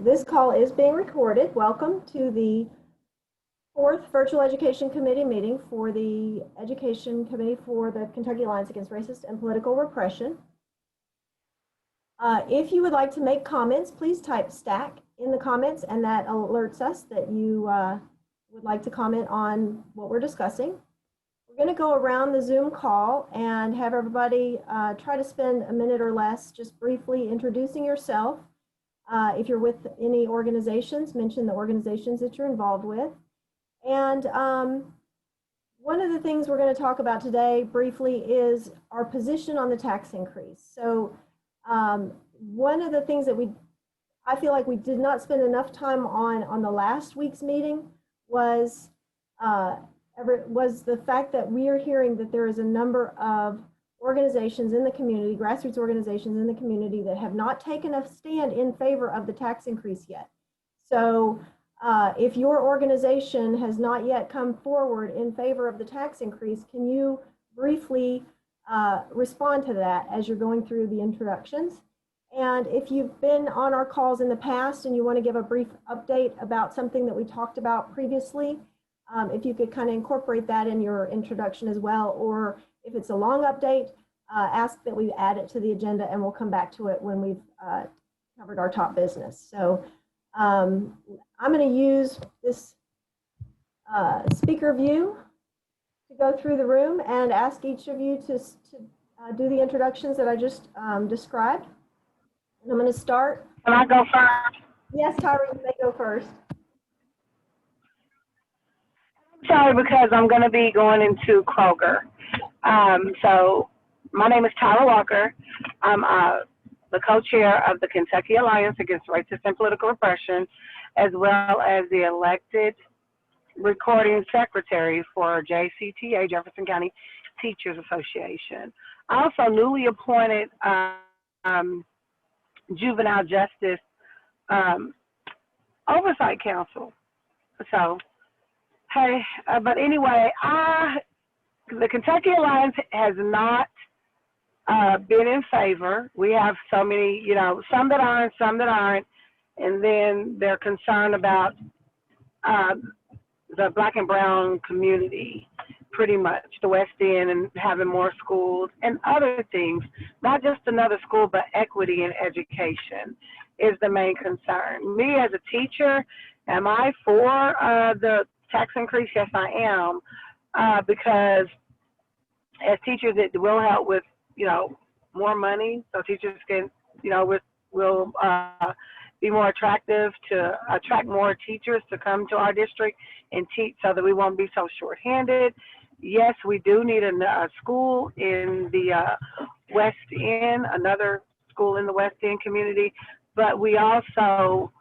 this call is being recorded. Welcome to the fourth Virtual Education Committee meeting for the Education Committee for the Kentucky Alliance Against Racist and Political Repression. If you would like to make comments, please type STACK in the comments, and that alerts us that you would like to comment on what we're discussing. We're going to go around the Zoom call and have everybody try to spend a minute or less just briefly introducing yourself. If you're with any organizations, mention the organizations that you're involved with. And one of the things we're going to talk about today briefly is our position on the tax increase. So one of the things that I feel like we did not spend enough time on the last week's meeting was the fact that we are hearing that there is a number of organizations in the community, grassroots organizations in the community, that have not taken a stand in favor of the tax increase yet. So if your organization has not yet come forward in favor of the tax increase, can you briefly respond to that as you're going through the introductions? And if you've been on our calls in the past and you want to give a brief update about something that we talked about previously, if you could kind of incorporate that in your introduction as well, or if it's a long update, ask that we add it to the agenda and we'll come back to it when we've covered our top business. So I'm going to use this speaker view to go through the room and ask each of you to do the introductions that I just described. And I'm going to start. Can I go first? Yes, Tyra, you may go first. Sorry, because I'm going to be going into Kroger. So my name is Tyra Walker. I'm the co-chair of the Kentucky Alliance Against Racist and Political Repression, as well as the elected recording secretary for JCTA, Jefferson County Teachers Association. I also newly appointed Juvenile Justice Oversight Council. So, hey, but anyway, the Kentucky Alliance has not been in favor. We have so many, some that are and some that aren't, and then they're concerned about the Black and brown community, pretty much, the West End, and having more schools and other things, not just another school, but equity in education is the main concern. Me as a teacher, am I for the tax increase? Yes, I am, because as teachers, it will help with, more money, so teachers can, will be more attractive to attract more teachers to come to our district and teach, so that we won't be so short-handed. Yes, we do need a school in the West End, another school in the West End community, but we also,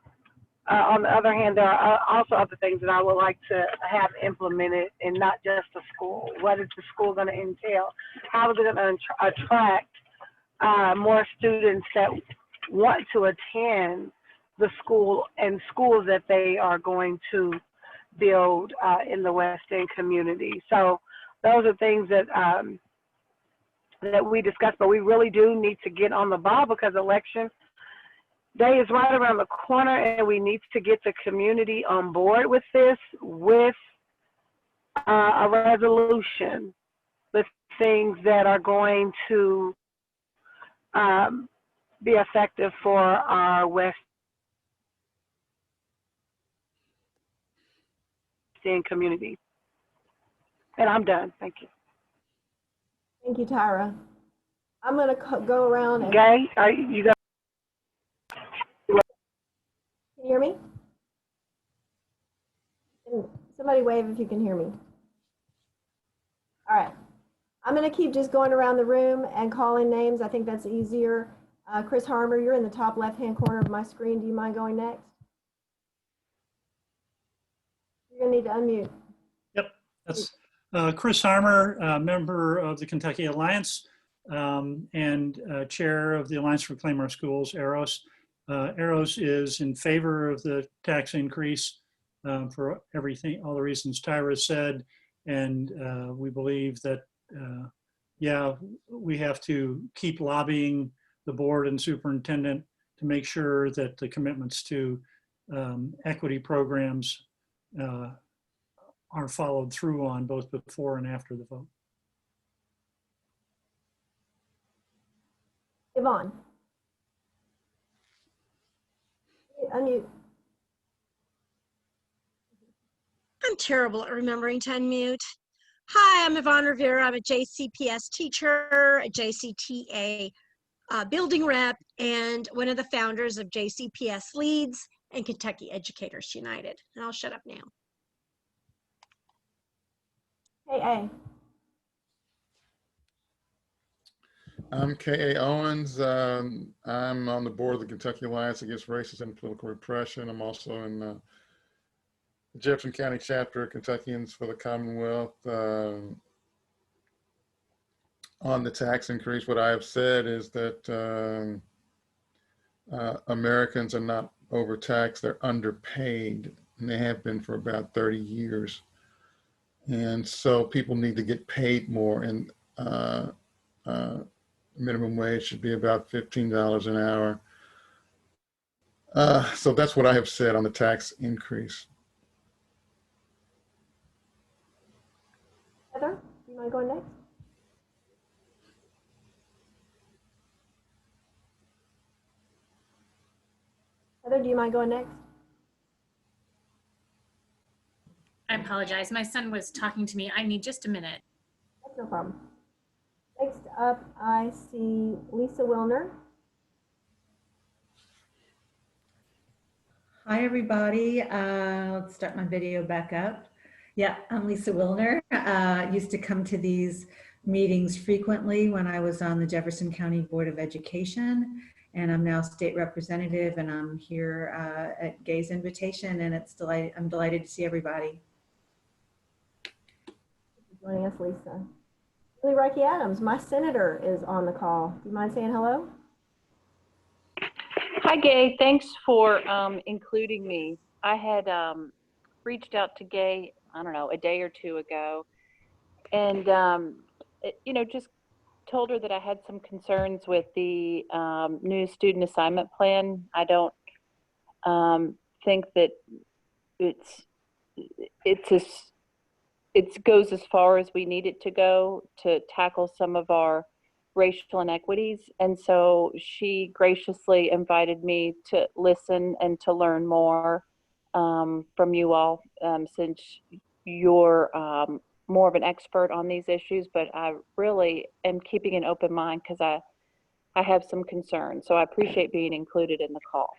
on the other hand, there are also other things that I would like to have implemented, and not just a school. What is the school going to entail? How is it going to attract more students that want to attend the school and schools that they are going to build in the West End community? So those are things that that we discussed, but we really do need to get on the ball, because election day is right around the corner, and we need to get the community on board with this, with a resolution, with things that are going to be effective for our West End community. And I'm done. Thank you. Thank you, Tyra. I'm going to go around and... Gay, are you got? Can you hear me? Can somebody wave if you can hear me. All right. I'm going to keep just going around the room and calling names. I think that's easier. Chris Harmer, you're in the top left-hand corner of my screen. Do you mind going next? You're going to need to unmute. Yep, that's Chris Harmer, member of the Kentucky Alliance and chair of the Alliance for Reclaim Our Schools, AROS. AROS is in favor of the tax increase for everything, all the reasons Tyra said, and we believe that, yeah, we have to keep lobbying the board and superintendent to make sure that the commitments to equity programs are followed through on both before and after the vote. Yvonne. Unmute. I'm terrible at remembering to unmute. Hi, I'm Yvonne Rivera. I'm a JCPS teacher, a JCTA building rep, and one of the founders of JCPS Leads and Kentucky Educators United. And I'll shut up now. KA. I'm K.A. Owens. I'm on the board of the Kentucky Alliance Against Racism and Political Repression. I'm also in the Jefferson County chapter of Kentuckians for the Commonwealth. On the tax increase, what I have said is that Americans are not overtaxed, they're underpaid, and they have been for about 30 years. And so people need to get paid more, and minimum wage should be about $15 an hour. So that's what I have said on the tax increase. Heather, do you mind going next? Heather, do you mind going next? I apologize. My son was talking to me. I need just a minute. That's no problem. Next up, I see Lisa Wilner. Hi, everybody. Let's start my video back up. Yeah, I'm Lisa Wilner. Used to come to these meetings frequently when I was on the Jefferson County Board of Education, and I'm now state representative, and I'm here at Gay's invitation, and I'm delighted to see everybody. Thank you for joining us, Lisa. Julie Reiki Adams, my senator, is on the call. Do you mind saying hello? Hi, Gay. Thanks for including me. I had reached out to Gay, I don't know, a day or two ago, and just told her that I had some concerns with the new student assignment plan. I don't think that it goes as far as we need it to go to tackle some of our racial inequities. And so she graciously invited me to listen and to learn more from you all, since you're more of an expert on these issues, but I really am keeping an open mind because I have some concerns. So I appreciate being included in the call.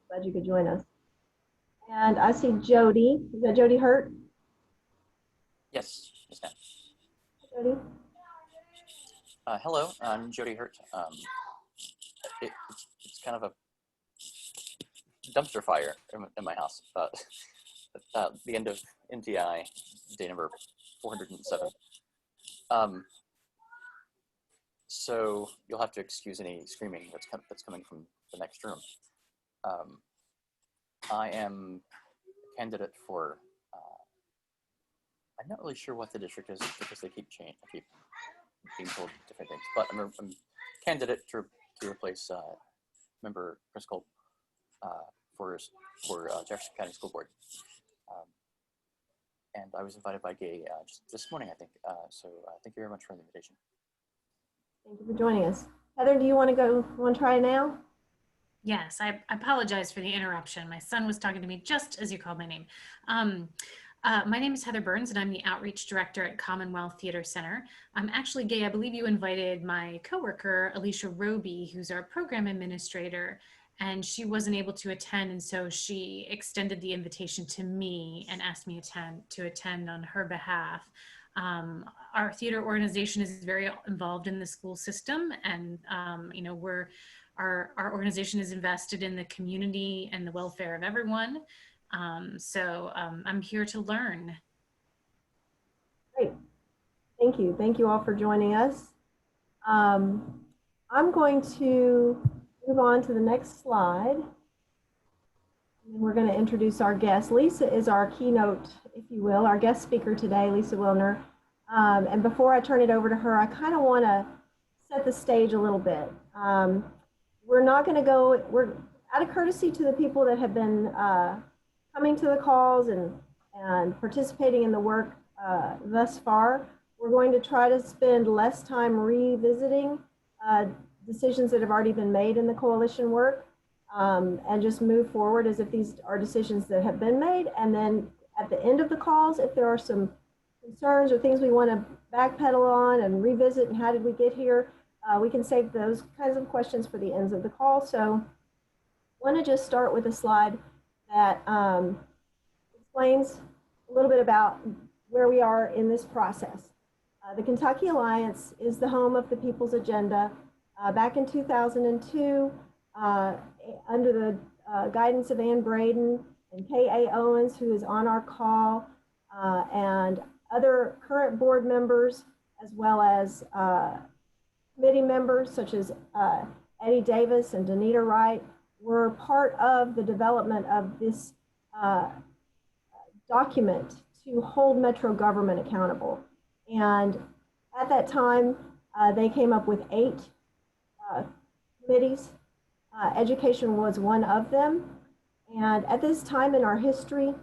Glad you could join us. And I see Jody. Is that Jody Hurt? Yes, yes, ma'am. Jody? Hello, I'm Jody Hurt. It's kind of a dumpster fire in my house. The end of NTI, day number 407. So you'll have to excuse any screaming that's coming from the next room. I am a candidate for, I'm not really sure what the district is because they keep changing. I keep being told different things, but I'm a candidate to replace member Chris Kolb for Jefferson County School Board. And I was invited by Gay just this morning, I think. So thank you very much for the invitation. Thank you for joining us. Heather, do you want to try now? Yes, I apologize for the interruption. My son was talking to me just as you called my name. My name is Heather Burns, and I'm the Outreach Director at Commonwealth Theater Center. Actually, Gay, I believe you invited my coworker, Alicia Roby, who's our program administrator, and she wasn't able to attend, and so she extended the invitation to me and asked me to attend on her behalf. Our theater organization is very involved in the school system, and our organization is invested in the community and the welfare of everyone. So I'm here to learn. Great. Thank you. Thank you all for joining us. I'm going to move on to the next slide. And we're going to introduce our guest. Lisa is our keynote, if you will, our guest speaker today, Lisa Wilner. And before I turn it over to her, I kind of want to set the stage a little bit. we're not going to go, we're out of courtesy to the people that have been coming to the calls and participating in the work thus far. We're going to try to spend less time revisiting decisions that have already been made in the coalition work, and just move forward as if these are decisions that have been made. And then at the end of the calls, if there are some concerns or things we want to backpedal on and revisit and how did we get here, we can save those kinds of questions for the ends of the call. So I want to just start with a slide that explains a little bit about where we are in this process. The Kentucky Alliance is the home of the People's Agenda. Back in 2002, under the guidance of Ann Braden and K.A. Owens, who is on our call, and other current board members, as well as committee members such as Eddie Davis and Danita Wright, were part of the development of this document to hold Metro government accountable. And at that time, they came up with 8 committees. Education was one of them. And at this time in our history,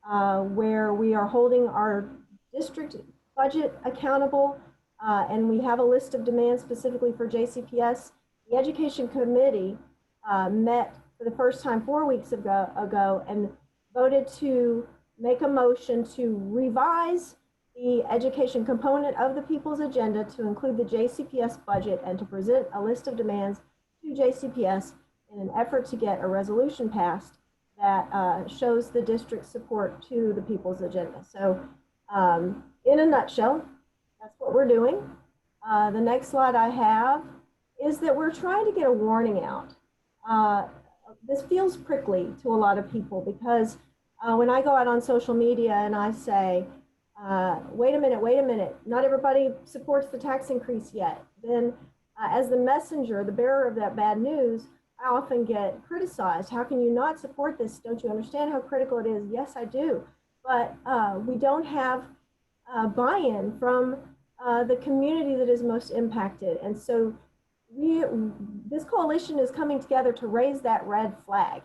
where we are holding our district budget accountable, and we have a list of demands specifically for JCPS, the Education Committee met for the first time 4 weeks ago and voted to make a motion to revise the education component of the People's Agenda to include the JCPS budget and to present a list of demands to JCPS in an effort to get a resolution passed that shows the district's support to the People's Agenda. So in a nutshell, that's what we're doing. The next slide I have is that we're trying to get a warning out. This feels prickly to a lot of people because when I go out on social media and I say, wait a minute, not everybody supports the tax increase yet, then as the messenger, the bearer of that bad news, I often get criticized. How can you not support this? Don't you understand how critical it is? Yes, I do. But we don't have buy-in from the community that is most impacted. And so this coalition is coming together to raise that red flag.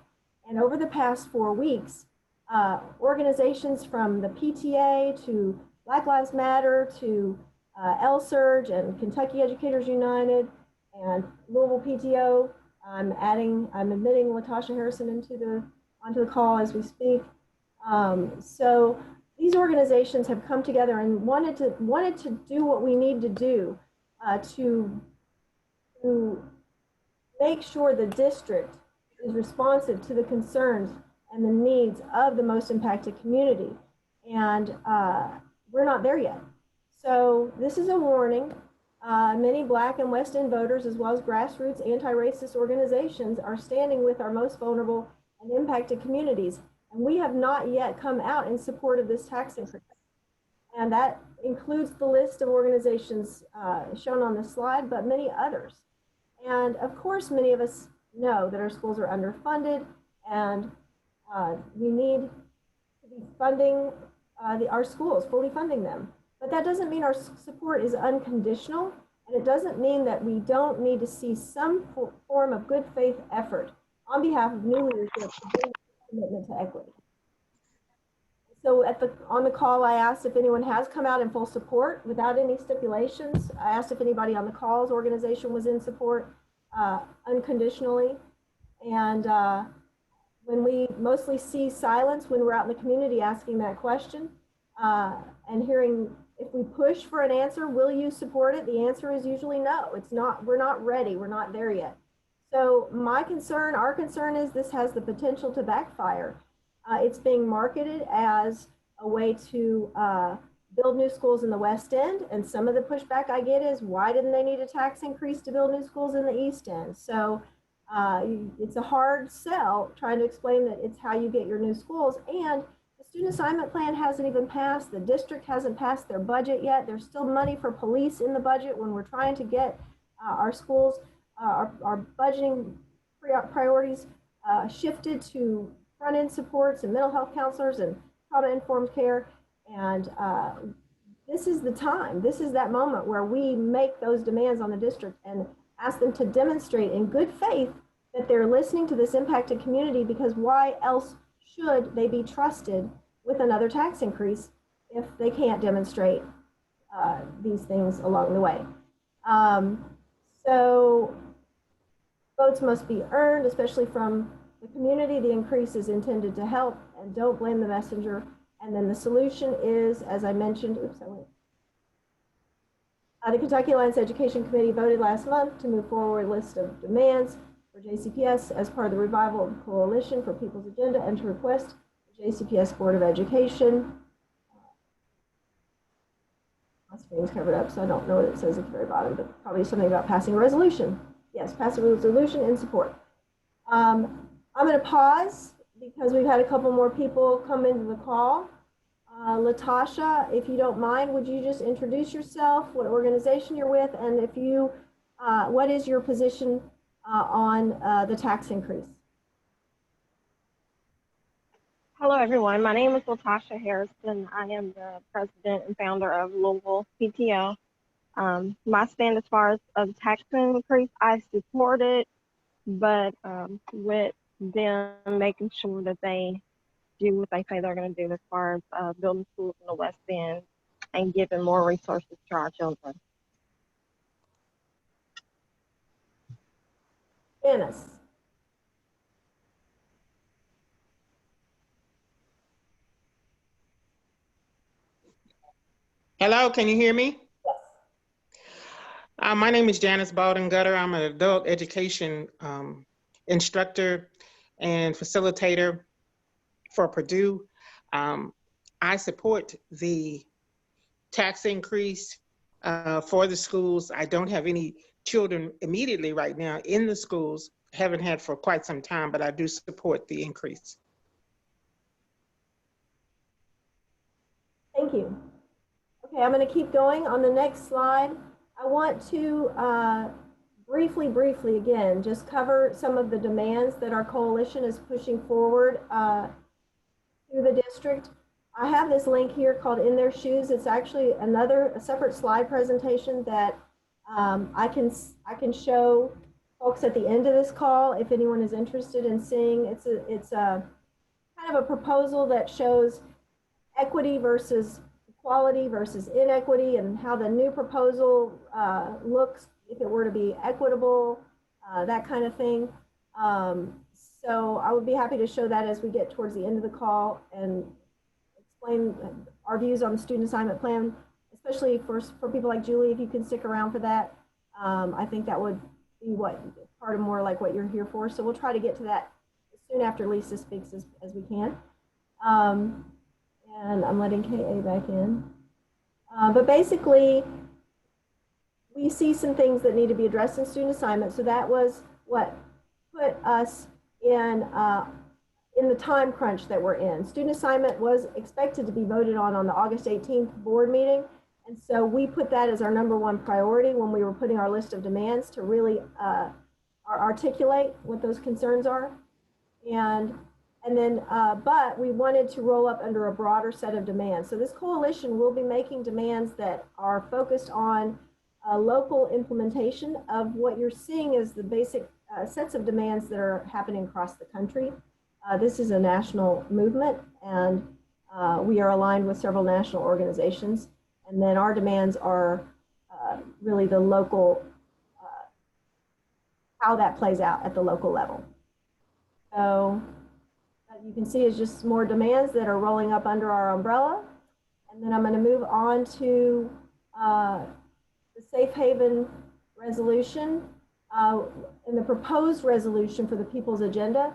And over the past 4 weeks, organizations from the PTA to Black Lives Matter to LSURG and Kentucky Educators United and Louisville PTO, I'm admitting Latasha Harrison onto the call as we speak. So these organizations have come together and wanted to do what we need to do to make sure the district is responsive to the concerns and the needs of the most impacted community. And we're not there yet. So this is a warning. Many Black and West End voters, as well as grassroots anti-racist organizations, are standing with our most vulnerable and impacted communities. And we have not yet come out in support of this tax increase. And that includes the list of organizations shown on the slide, but many others. And of course, many of us know that our schools are underfunded and we need to be funding our schools, fully funding them. But that doesn't mean our support is unconditional, and it doesn't mean that we don't need to see some form of good faith effort on behalf of new leadership to bring commitment to equity. So on the call, I asked if anyone has come out in full support without any stipulations. I asked if anybody on the call's organization was in support unconditionally. And when we mostly see silence when we're out in the community asking that question and hearing, if we push for an answer, will you support it? The answer is usually no. It's not, we're not ready. We're not there yet. So our concern is this has the potential to backfire. It's being marketed as a way to build new schools in the West End. And some of the pushback I get is, why didn't they need a tax increase to build new schools in the East End? So it's a hard sell trying to explain that it's how you get your new schools. And the student assignment plan hasn't even passed. The district hasn't passed their budget yet. There's still money for police in the budget when we're trying to get our schools, our budgeting priorities shifted to front-end supports and mental health counselors and trauma-informed care. And this is the time. This is that moment where we make those demands on the district and ask them to demonstrate in good faith that they're listening to this impacted community, because why else should they be trusted with another tax increase if they can't demonstrate these things along the way? So votes must be earned, especially from the community. The increase is intended to help, and don't blame the messenger. And then the solution is, as I mentioned, the Kentucky Alliance Education Committee voted last month to move forward a list of demands for JCPS as part of the revival of the Coalition for People's Agenda, and to request the JCPS Board of Education. My screen's covered up, so I don't know what it says at the very bottom, but probably something about passing a resolution. Yes, pass a resolution in support. I'm going to pause because we've had a couple more people come into the call. Latasha, if you don't mind, would you just introduce yourself, what organization you're with, and if you, what is your position on the tax increase? Hello, everyone. My name is Latasha Harrison. I am the president and founder of Louisville PTO. My stand as far as the tax increase, I support it, but with them making sure that they do what they say they're going to do as far as building schools in the West End and giving more resources to our children. Janice. Hello, can you hear me? My name is Janice Baldwin Gutter. I'm an adult education instructor and facilitator for Purdue. I support the tax increase for the schools. I don't have any children immediately right now in the schools, haven't had for quite some time, but I do support the increase. Thank you. Okay, I'm going to keep going on the next slide. I want to briefly again, just cover some of the demands that our coalition is pushing forward through the district. I have this link here called In Their Shoes. It's actually a separate slide presentation that I can show folks at the end of this call if anyone is interested in seeing. It's a kind of a proposal that shows equity versus equality versus inequity, and how the new proposal looks if it were to be equitable, that kind of thing. So I would be happy to show that as we get towards the end of the call and explain our views on the student assignment plan, especially for people like Julie, if you can stick around for that. I think that would be part of more like what you're here for. So we'll try to get to that as soon after Lisa speaks as we can. And I'm letting KA back in. But basically, we see some things that need to be addressed in student assignment. So that was what put us in the time crunch that we're in. Student assignment was expected to be voted on the August 18th board meeting. And so we put that as our #1 priority when we were putting our list of demands to really articulate what those concerns are. And then, but we wanted to roll up under a broader set of demands. So this coalition will be making demands that are focused on local implementation of what you're seeing as the basic sets of demands that are happening across the country. This is a national movement, and we are aligned with several national organizations. And then our demands are really the local, how that plays out at the local level. So you can see it's just more demands that are rolling up under our umbrella. And then I'm going to move on to the Safe Haven resolution. In the proposed resolution for the People's Agenda,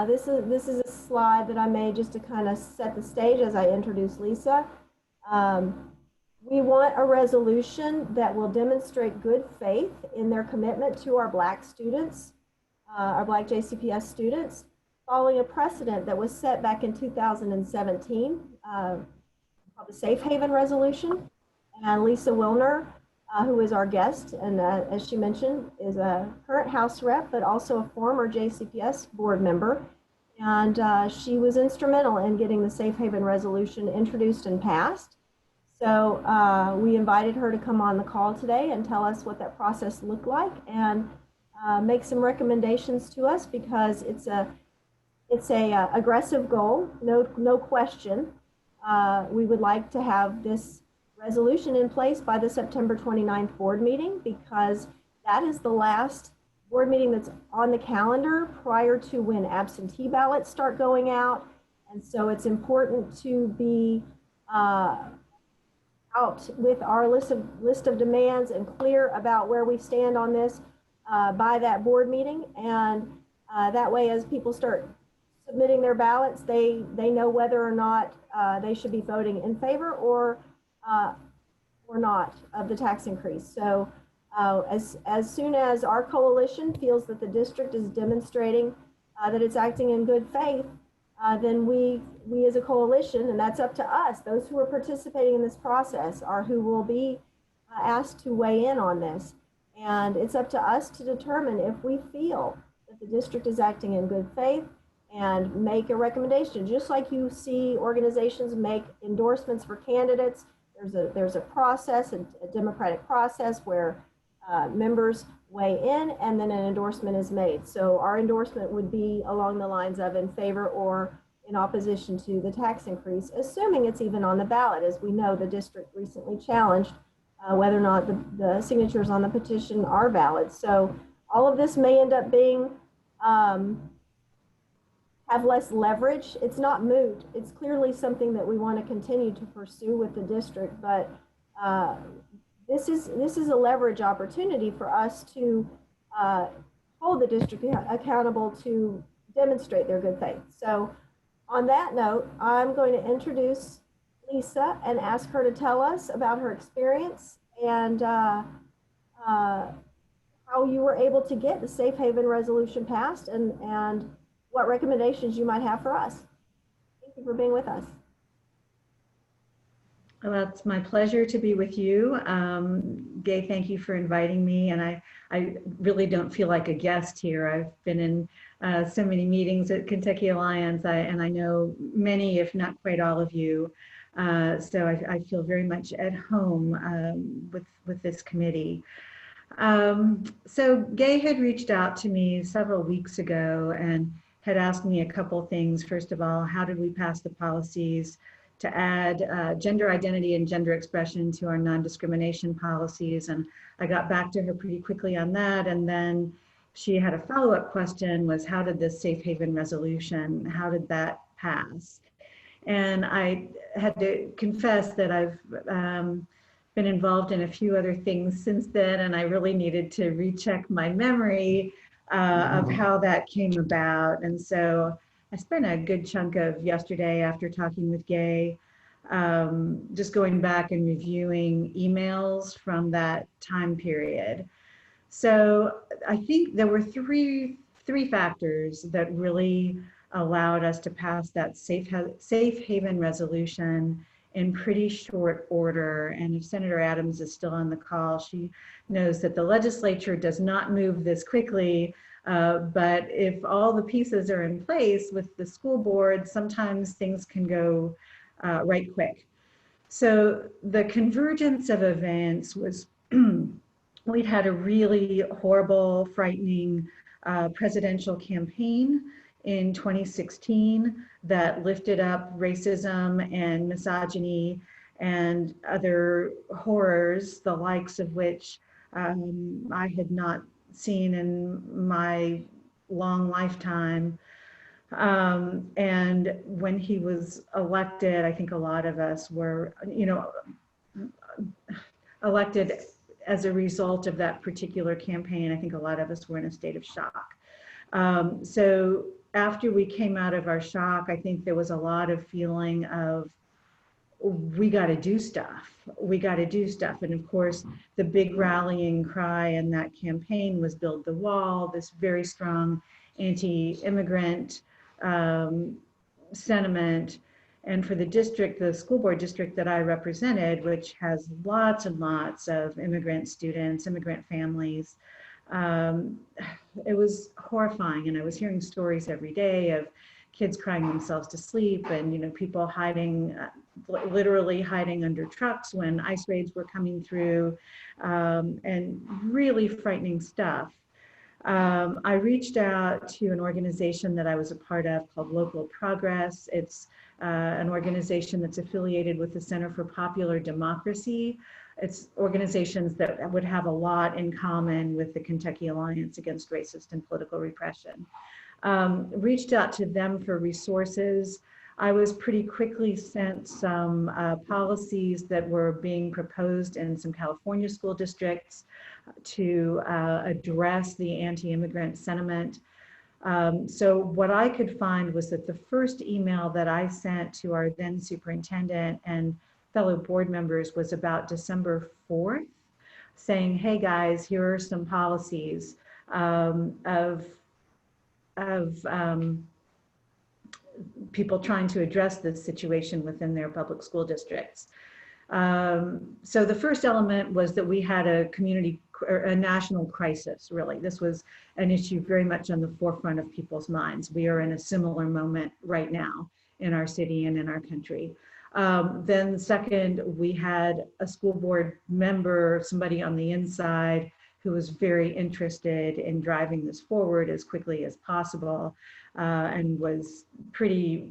this is a slide that I made just to kind of set the stage as I introduce Lisa. We want a resolution that will demonstrate good faith in their commitment to our Black students, our Black JCPS students, following a precedent that was set back in 2017 called the Safe Haven Resolution. And Lisa Wilner, who is our guest, and as she mentioned, is a current House rep, but also a former JCPS board member. And she was instrumental in getting the Safe Haven Resolution introduced and passed. So we invited her to come on the call today and tell us what that process looked like. And make some recommendations to us, because it's a aggressive goal, no question. We would like to have this resolution in place by the September 29th board meeting, because that is the last board meeting that's on the calendar prior to when absentee ballots start going out. And so it's important to be out with our list of demands and clear about where we stand on this by that board meeting. And that way, as people start submitting their ballots, they know whether or not they should be voting in favor or not of the tax increase. So as soon as our coalition feels that the district is demonstrating that it's acting in good faith, then we as a coalition, and that's up to us, those who are participating in this process are who will be asked to weigh in on this. And it's up to us to determine if we feel that the district is acting in good faith and make a recommendation. Just like you see organizations make endorsements for candidates, there's a process, a democratic process where members weigh in and then an endorsement is made. So our endorsement would be along the lines of in favor or in opposition to the tax increase, assuming it's even on the ballot. As we know, the district recently challenged whether or not the signatures on the petition are valid. So all of this may end up being have less leverage. It's not moot. It's clearly something that we want to continue to pursue with the district, but this is a leverage opportunity for us to hold the district accountable to demonstrate their good faith. So on that note, I'm going to introduce Lisa and ask her to tell us about her experience and how you were able to get the Safe Haven resolution passed and what recommendations you might have for us. Thank you for being with us. Well, it's my pleasure to be with you. Gay, thank you for inviting me. And I really don't feel like a guest here. I've been in so many meetings at Kentucky Alliance, and I know many, if not quite all of you. So I feel very much at home with this committee. So Gay had reached out to me several weeks ago and had asked me a couple things. First of all, how did we pass the policies to add gender identity and gender expression to our non-discrimination policies? And I got back to her pretty quickly on that. And then she had a follow-up question, was how did this Safe Haven resolution, how did that pass? And I had to confess that I've been involved in a few other things since then, and I really needed to recheck my memory of how that came about. And so I spent a good chunk of yesterday after talking with Gay, just going back and reviewing emails from that time period. So I think there were three factors that really allowed us to pass that Safe Haven resolution in pretty short order. And if Senator Adams is still on the call, she knows that the legislature does not move this quickly. But if all the pieces are in place with the school board, sometimes things can go right quick. So the convergence of events was, we'd had a really horrible, frightening presidential campaign in 2016 that lifted up racism and misogyny and other horrors, the likes of which I had not seen in my long lifetime. And when he was elected, I think a lot of us were, elected as a result of that particular campaign. I think a lot of us were in a state of shock. So after we came out of our shock, I think there was a lot of feeling of, we got to do stuff. We got to do stuff. And of course, the big rallying cry in that campaign was build the wall, this very strong anti-immigrant sentiment. And for the district, the school board district that I represented, which has lots and lots of immigrant students, immigrant families, it was horrifying. And I was hearing stories every day of kids crying themselves to sleep and, people hiding, literally hiding under trucks when ICE raids were coming through, and really frightening stuff. I reached out to an organization that I was a part of called Local Progress. It's an organization that's affiliated with the Center for Popular Democracy. It's organizations that would have a lot in common with the Kentucky Alliance Against Racist and Political Repression. Reached out to them for resources. I was pretty quickly sent some policies that were being proposed in some California school districts to address the anti-immigrant sentiment. So what I could find was that the first email that I sent to our then superintendent and fellow board members was about December 4th, saying, hey guys, here are some policies of people trying to address this situation within their public school districts. So the first element was that we had a national crisis, really. This was an issue very much on the forefront of people's minds. We are in a similar moment right now in our city and in our country. Then second, we had a school board member, somebody on the inside who was very interested in driving this forward as quickly as possible and was pretty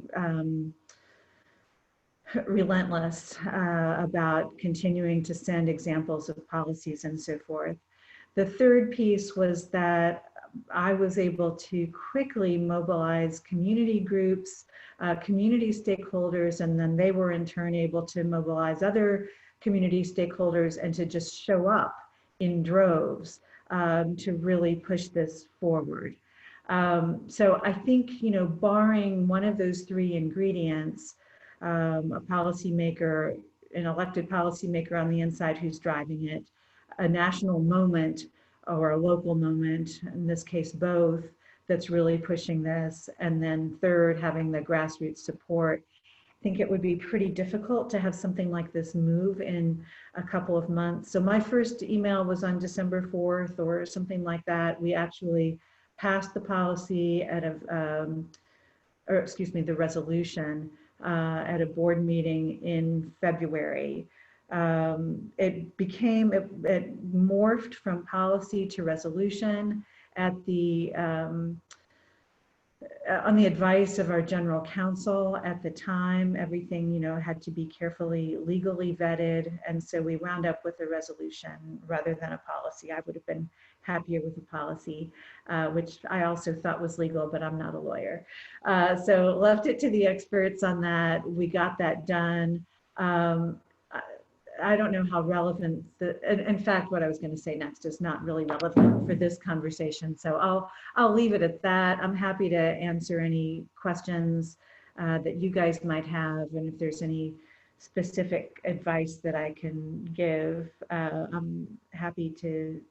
relentless about continuing to send examples of policies and so forth. The third piece was that I was able to quickly mobilize community groups, community stakeholders, and then they were in turn able to mobilize other community stakeholders and to just show up in droves to really push this forward. So I think, you know, barring one of those three ingredients, a policymaker, an elected policymaker on the inside who's driving it, a national moment or a local moment, in this case both, that's really pushing this, and then third, having the grassroots support, I think it would be pretty difficult to have something like this move in a couple of months. So my first email was on December 4th or something like that. We actually passed the policy at the resolution at a board meeting in February. It morphed from policy to resolution at the on the advice of our general counsel at the time. Everything, you know, had to be carefully legally vetted, and so we wound up with a resolution rather than a policy. I would have been happier with a policy, which I also thought was legal, but I'm not a lawyer. So left it to the experts on that. We got that done. I don't know how relevant in fact, what I was going to say next is not really relevant for this conversation. So I'll leave it at that. I'm happy to answer any questions that you guys might have. And if there's any specific advice that I can give, I'm happy to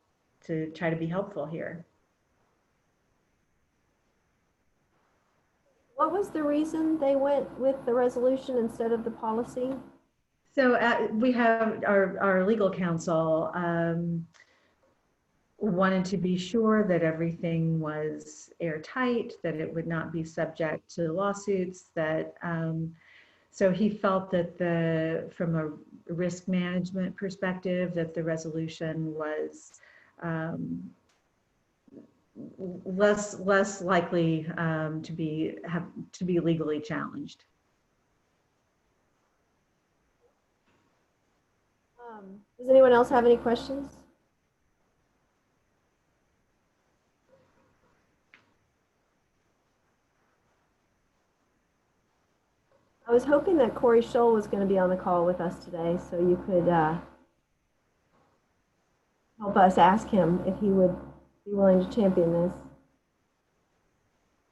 try to be helpful here. What was the reason they went with the resolution instead of the policy? So we have our legal counsel wanted to be sure that everything was airtight, that it would not be subject to lawsuits, that so he felt that from a risk management perspective, that the resolution was less likely to be legally challenged. Does anyone else have any questions? I was hoping that Corey Scholl was going to be on the call with us today, so you could help us ask him if he would be willing to champion this.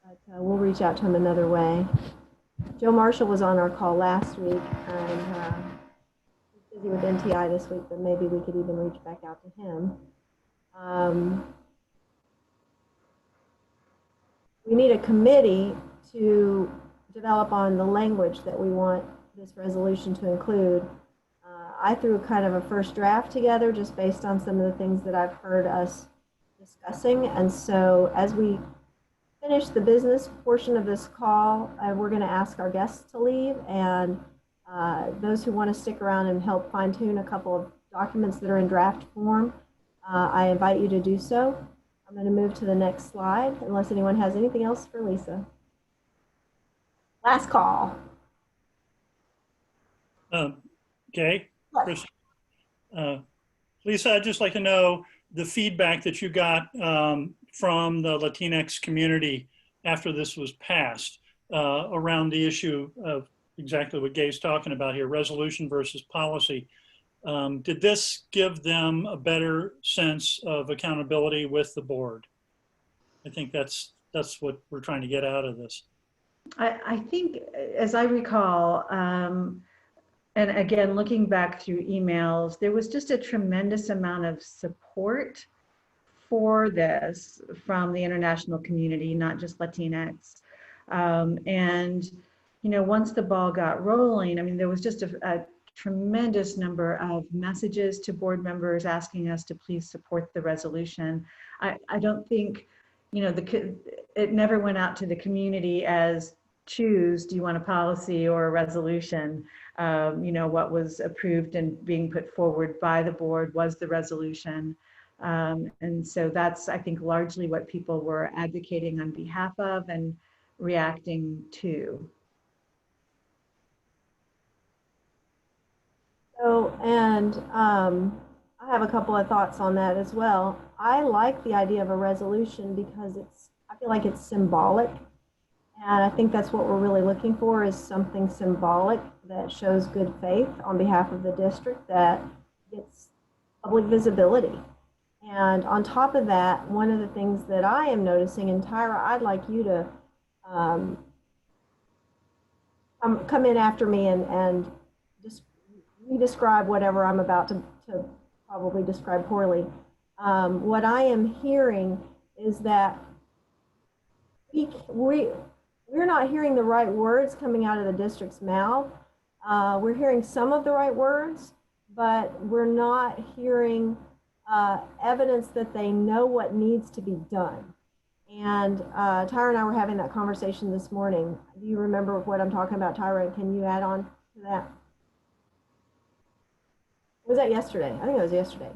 But we'll reach out to him another way. Joe Marshall was on our call last week, and busy with NTI this week, but maybe we could even reach back out to him. We need a committee to develop on the language that we want this resolution to include. I threw kind of a first draft together just based on some of the things that I've heard us discussing. And so as we finish the business portion of this call, we're going to ask our guests to leave, and those who want to stick around and help fine tune a couple of documents that are in draft form, I invite you to do so. I'm going to move to the next slide unless anyone has anything else for Lisa. Last call. Okay, Chris. Lisa, I'd just like to know the feedback that you got from the Latinx community after this was passed around the issue of exactly what Gay's talking about here, resolution versus policy. Did this give them a better sense of accountability with the board? I think that's what we're trying to get out of this. I think, as I recall, and again, looking back through emails, there was just a tremendous amount of support for this from the international community, not just Latinx. And, you know, once the ball got rolling, I mean, there was just a tremendous number of messages to board members asking us to please support the resolution. I don't think, you know, it never went out to the community as choose, do you want a policy or a resolution? You know, what was approved and being put forward by the board was the resolution. And so that's, I think, largely what people were advocating on behalf of and reacting to. So, and I have a couple of thoughts on that as well. I like the idea of a resolution because I feel like it's symbolic. And I think that's what we're really looking for, is something symbolic that shows good faith on behalf of the district that gets public visibility. And on top of that, one of the things that I am noticing, and Tyra, I'd like you to come in after me and just re-describe whatever I'm about to probably describe poorly. What I am hearing is that we're not hearing the right words coming out of the district's mouth. We're hearing some of the right words, but we're not hearing evidence that they know what needs to be done. And Tyra and I were having that conversation this morning. Do you remember what I'm talking about, Tyra? Can you add on to that? Was that yesterday? I think it was yesterday.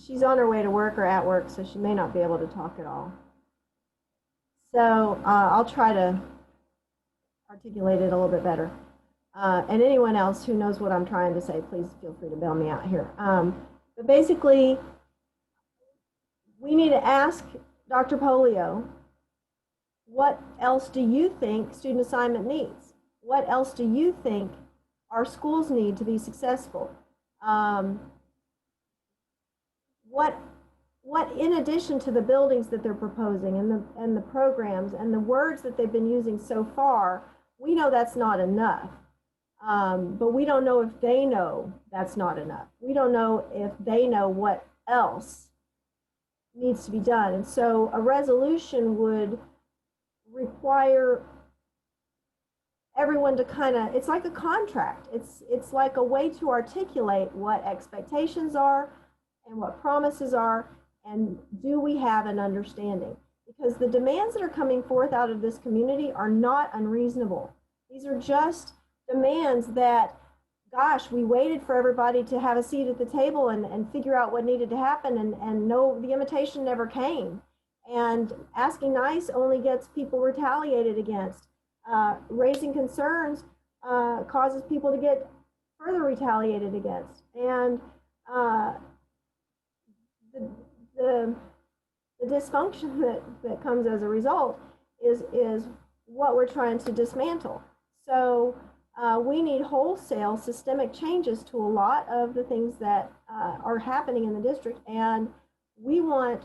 She's on her way to work or at work, so she may not be able to talk at all. So I'll try to articulate it a little bit better. And anyone else who knows what I'm trying to say, please feel free to bail me out here. But basically, we need to ask Dr. Polio, what else do you think student assignment needs? What else do you think our schools need to be successful? What in addition to the buildings that they're proposing and the programs and the words that they've been using so far, we know that's not enough. But we don't know if they know that's not enough. We don't know if they know what else needs to be done. And so a resolution would require everyone to kind of, it's like a contract. It's like a way to articulate what expectations are and what promises are, and do we have an understanding? Because the demands that are coming forth out of this community are not unreasonable. These are just demands that, gosh, we waited for everybody to have a seat at the table and figure out what needed to happen, and no, the invitation never came. And asking nice only gets people retaliated against. Raising concerns causes people to get further retaliated against. And the dysfunction that comes as a result is what we're trying to dismantle. So we need wholesale systemic changes to a lot of the things that are happening in the district. And we want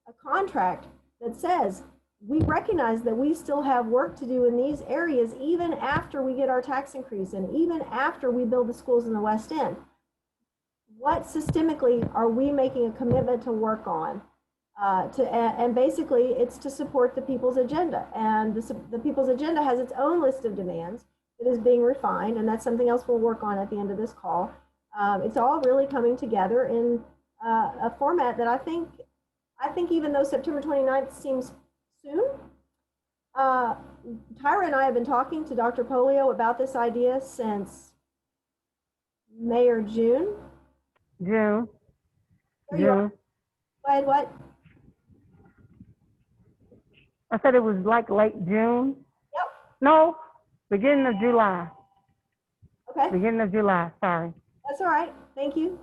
a contract that says, we recognize that we still have work to do in these areas, even after we get our tax increase and even after we build the schools in the West End. What systemically are we making a commitment to work on? And basically it's to support the people's agenda. And the people's agenda has its own list of demands that is being refined, and that's something else we'll work on at the end of this call. It's all really coming together in a format that I think even though September 29th seems soon, Tyra and I have been talking to Dr. Polio about this idea since May or June, June. There you are. June. Go ahead, what? I said it was like late June. Yep. No, beginning of July. Okay. Beginning of July, sorry. That's all right. Thank you.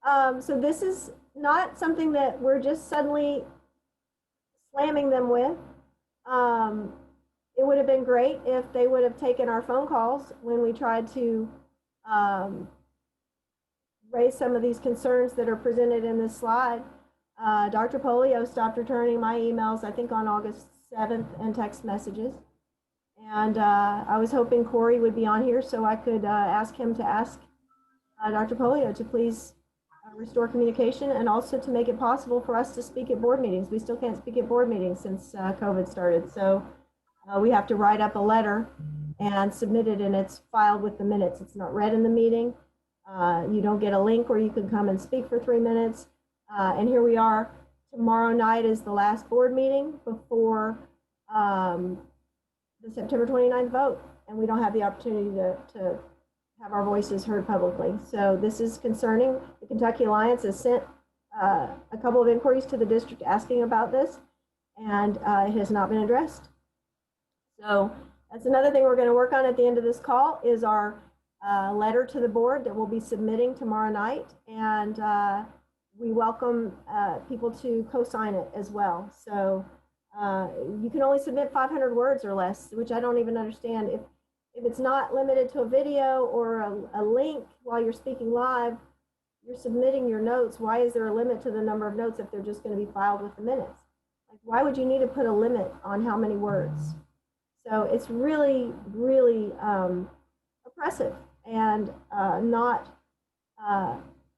So this is not something that we're just suddenly slamming them with. It would have been great if they would have taken our phone calls when we tried to raise some of these concerns that are presented in this slide. Dr. Polio stopped returning my emails, I think on August 7th, and text messages. And I was hoping Corey would be on here so I could ask him to ask Dr. Polio to please restore communication and also to make it possible for us to speak at board meetings. We still can't speak at board meetings since COVID started. So we have to write up a letter and submit it, and it's filed with the minutes. It's not read in the meeting. You don't get a link where you can come and speak for 3 minutes. And here we are. Tomorrow night is the last board meeting before the September 29th vote, and we don't have the opportunity to have our voices heard publicly. So this is concerning. The Kentucky Alliance has sent a couple of inquiries to the district asking about this, and it has not been addressed. So that's another thing we're going to work on at the end of this call is our letter to the board that we'll be submitting tomorrow night, and we welcome people to co-sign it as well. So you can only submit 500 words or less, which I don't even understand. If it's not limited to a video or a link while you're speaking live, you're submitting your notes. Why is there a limit to the number of notes if they're just going to be filed with the minutes? Like, why would you need to put a limit on how many words? So it's really, really oppressive and not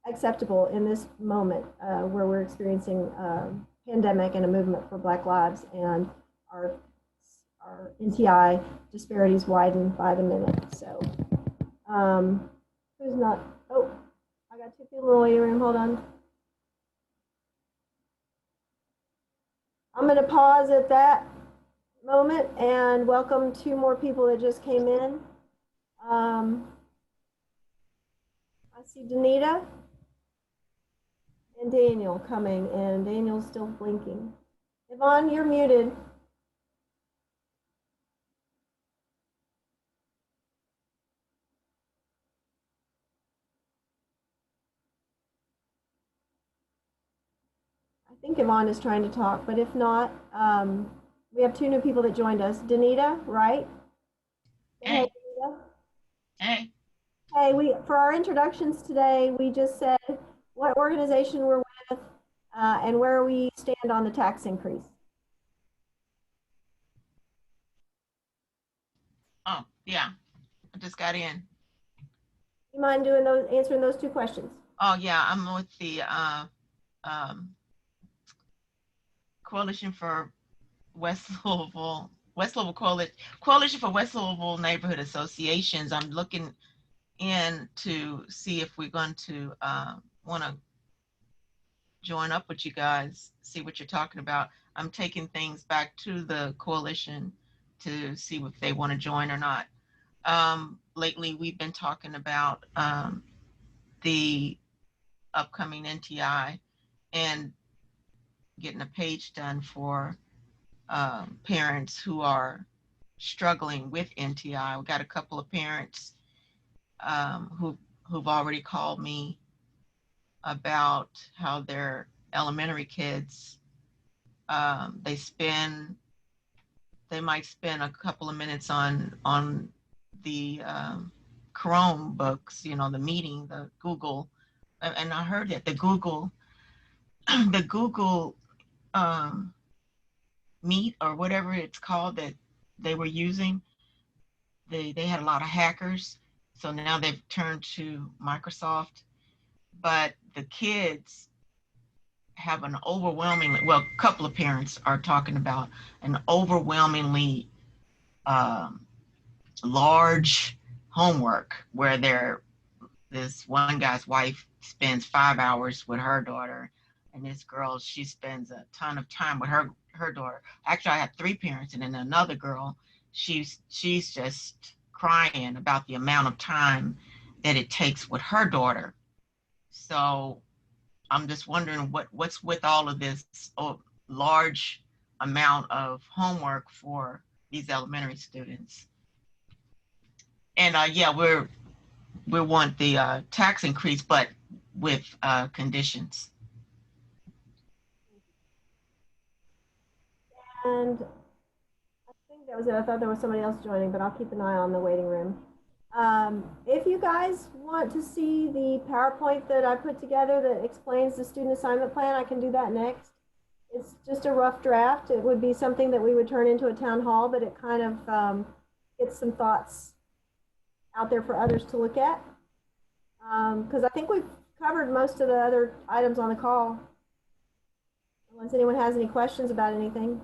acceptable in this moment where we're experiencing pandemic and a movement for Black lives, and our NTI disparities widen by the minute. So who's not? Oh, I got 2 people in the waiting room. Hold on. I'm going to pause at that moment and welcome 2 more people that just came in. I see Danita and Daniel coming, and Daniel's still blinking. Yvonne, you're muted. I think Yvonne is trying to talk, but if not, we have 2 new people that joined us. Danita, right? Hey. Danita. Hey. Hey, for our introductions today, we just said what organization we're with and where we stand on the tax increase. Oh, yeah. I just got in. You mind answering those 2 questions? Oh, yeah. I'm with the Coalition for West Louisville Coalition for West Louisville Neighborhood Associations. I'm looking in to see if we're going to want to join up with you guys, see what you're talking about. I'm taking things back to the coalition to see if they want to join or not. Lately, we've been talking about the upcoming NTI and getting a page done for parents who are struggling with NTI. We got a couple of parents who've already called me about how their elementary kids, they might spend a couple of minutes on the Chromebooks, the meeting, the Google, and I heard that the Google Meet or whatever it's called that they were using, they had a lot of hackers, so now they've turned to Microsoft. But the kids have an overwhelmingly, well, a couple of parents are talking about an overwhelmingly large homework where this one guy's wife spends 5 hours with her daughter, and this girl, she spends a ton of time with her daughter. Actually, I have 3 parents, and then another girl, she's just crying about the amount of time that it takes with her daughter. So I'm just wondering what's with all of this large amount of homework for these elementary students. And yeah, we want the tax increase, but with conditions. And I think that was it. I thought there was somebody else joining, but I'll keep an eye on the waiting room. If you guys want to see the PowerPoint that I put together that explains the student assignment plan, I can do that next. It's just a rough draft. It would be something that we would turn into a town hall, but it kind of gets some thoughts out there for others to look at. Because I think we've covered most of the other items on the call. Unless anyone has any questions about anything.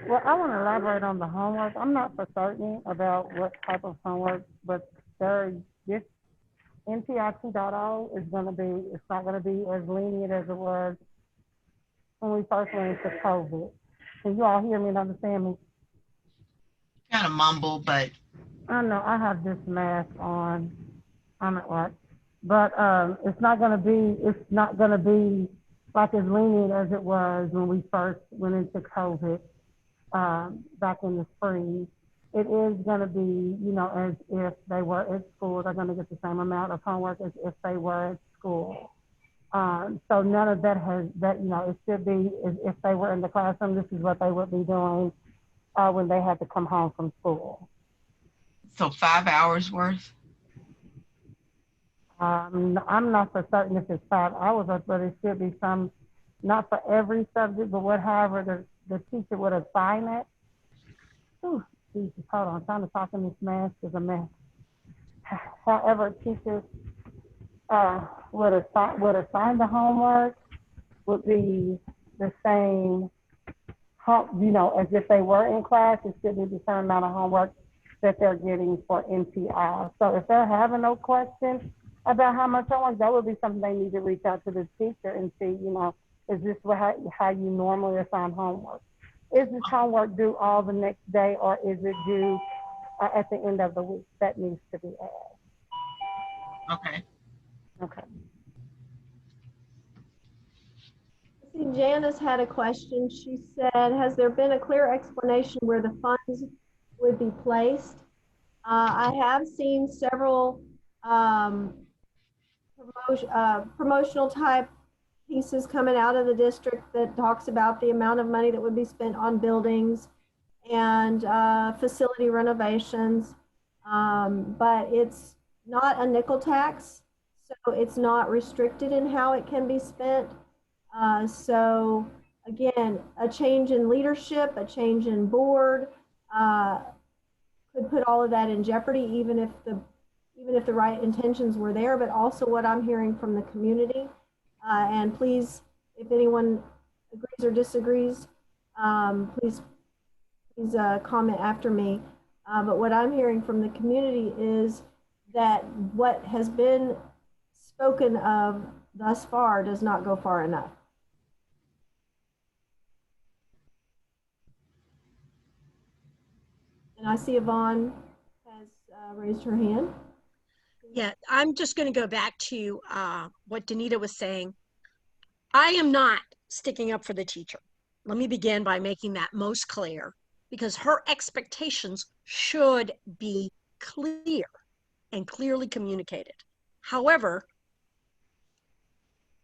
Well, I want to elaborate on the homework. I'm not for certain about what type of homework, but this NTI 2.0 is going to be, it's not going to be as lenient as it was when we first went into COVID. Can you all hear me and understand me? Kind of mumble, but. I know I have this mask on. I'm at work. But it's not going to be like as lenient as it was when we first went into COVID. Back in the spring, it is going to be, you know, as if they were at school. They're going to get the same amount of homework as if they were at school. So none of that you know, it should be as if they were in the classroom. This is what they would be doing when they had to come home from school. So 5 hours worth? I'm not for certain if it's 5 hours, but it should be some, not for every subject, but whatever the teacher would assign it. Ooh, Jesus, hold on, I'm trying to talk in this mask is a mess. However, teachers would assign the homework would be the same, you know, as if they were in class. It should be the same amount of homework that they're getting for NTI. So if they're having no questions about how much homework, that would be something they need to reach out to the teacher and see, you know, is this how you normally assign homework? Is this homework due all the next day, or is it due at the end of the week? That needs to be asked. Okay. Okay. See, Janice had a question. She said, has there been a clear explanation where the funds would be placed? I have seen several promotional type pieces coming out of the district that talks about the amount of money that would be spent on buildings and facility renovations, but it's not a nickel tax, so it's not restricted in how it can be spent. So again, a change in leadership, a change in board could put all of that in jeopardy, even if the right intentions were there, but also what I'm hearing from the community. And please, if anyone agrees or disagrees, please comment after me. But what I'm hearing from the community is that what has been spoken of thus far does not go far enough. And I see Yvonne has raised her hand. Yeah, I'm just going to go back to what Danita was saying. I am not sticking up for the teacher. Let me begin by making that most clear, because her expectations should be clear and clearly communicated. However,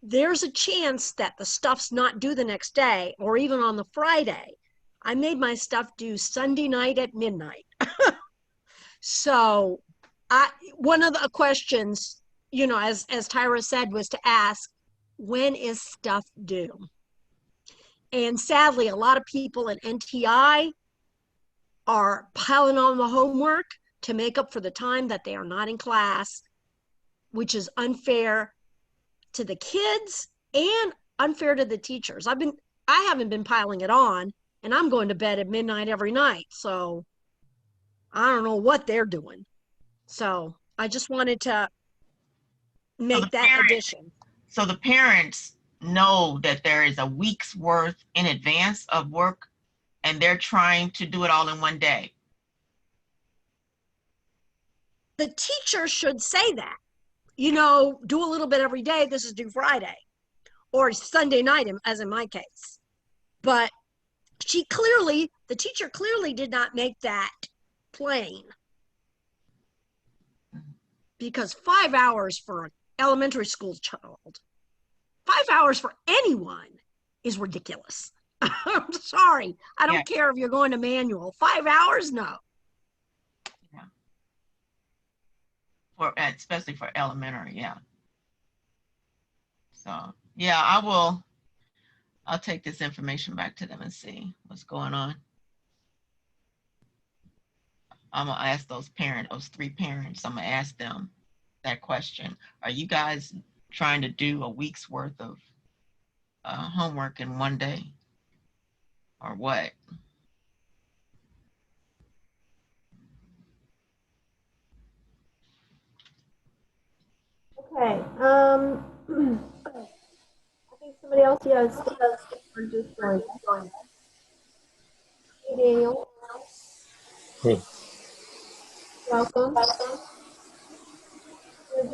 there's a chance that the stuff's not due the next day or even on the Friday. I made my stuff due Sunday night at midnight. So one of the questions, you know, as Tyra said, was to ask, when is stuff due? And sadly, a lot of people in NTI are piling on the homework to make up for the time that they are not in class, which is unfair to the kids and unfair to the teachers. I haven't been piling it on, and I'm going to bed at midnight every night. So I don't know what they're doing. So I just wanted to make that addition. So the parents know that there is a week's worth in advance of work, and they're trying to do it all in one day. The teacher should say that. you know, do a little bit every day. This is due Friday or Sunday night, as in my case. But the teacher clearly did not make that plain, because 5 hours for an elementary school child, 5 hours for anyone is ridiculous. I'm sorry. I don't care if you're going to manual. 5 hours? No. Especially for elementary, yeah. So yeah, I'll take this information back to them and see what's going on. I'm gonna ask those 3 parents, I'm gonna ask them that question. Are you guys trying to do a week's worth of homework in one day, or what? Okay. I think somebody else, yes. We're just joining. Hey, Daniel. Hey. Welcome. We're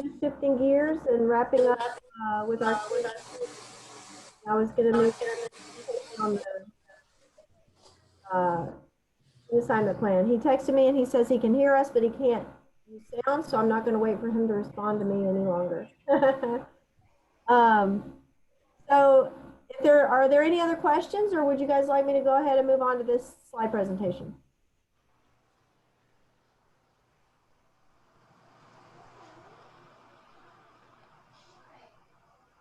just shifting gears and wrapping up with our. I was going to move on the assignment plan. He texted me and he says he can hear us, but he can't use sound, so I'm not going to wait for him to respond to me any longer. So are there any other questions, or would you guys like me to go ahead and move on to this slide presentation?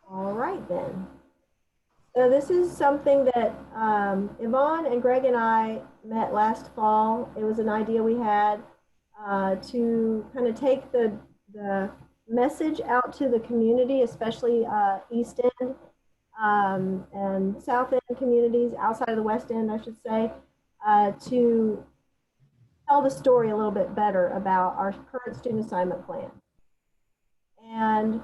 All right then. So this is something that Yvonne and Greg and I met last fall. It was an idea we had to kind of take the message out to the community, especially East End and South End communities, outside of the West End, I should say, to tell the story a little bit better about our current student assignment plan. And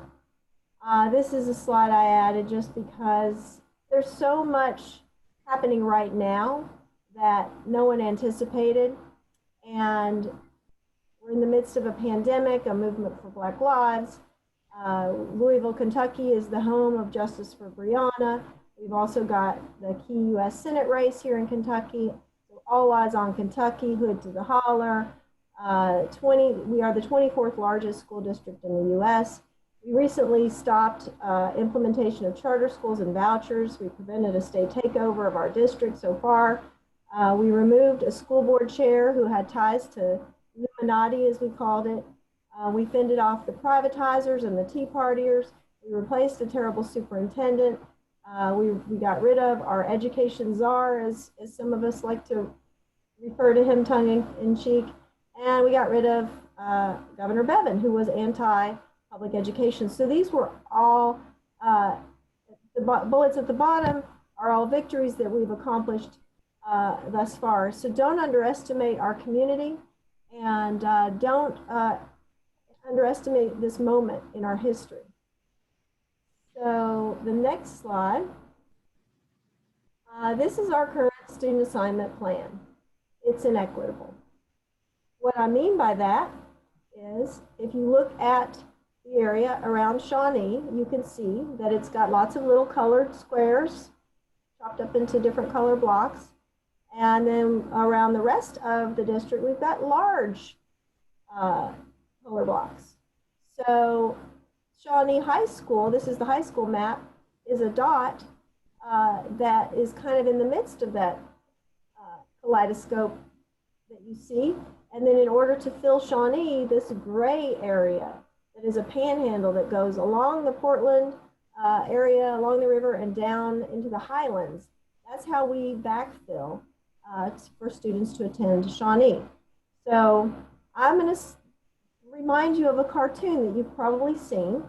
this is a slide I added just because there's so much happening right now that no one anticipated. And we're in the midst of a pandemic, a movement for Black Lives. Louisville, Kentucky is the home of Justice for Breonna. We've also got the key U.S. Senate race here in Kentucky. So all eyes on Kentucky, hood to the holler. We are the 24th largest school district in the U.S. We recently stopped implementation of charter schools and vouchers. We prevented a state takeover of our district so far. We removed a school board chair who had ties to Illuminati, as we called it. We fended off the privatizers and the Tea Partiers. We replaced a terrible superintendent. We got rid of our education czar, as some of us like to refer to him tongue-in-cheek. And we got rid of Governor Bevin, who was anti-public education. So these were all, the bullets at the bottom are all victories that we've accomplished thus far. So don't underestimate our community, and don't underestimate this moment in our history. So the next slide. This is our current student assignment plan. It's inequitable. What I mean by that is, if you look at the area around Shawnee, you can see that it's got lots of little colored squares chopped up into different color blocks. And then around the rest of the district, we've got large color blocks. So Shawnee High School, this is the high school map, is a dot that is kind of in the midst of that kaleidoscope that you see. And then in order to fill Shawnee, this gray area that is a panhandle that goes along the Portland area, along the river, and down into the highlands. That's how we backfill for students to attend Shawnee. So I'm going to remind you of a cartoon that you've probably seen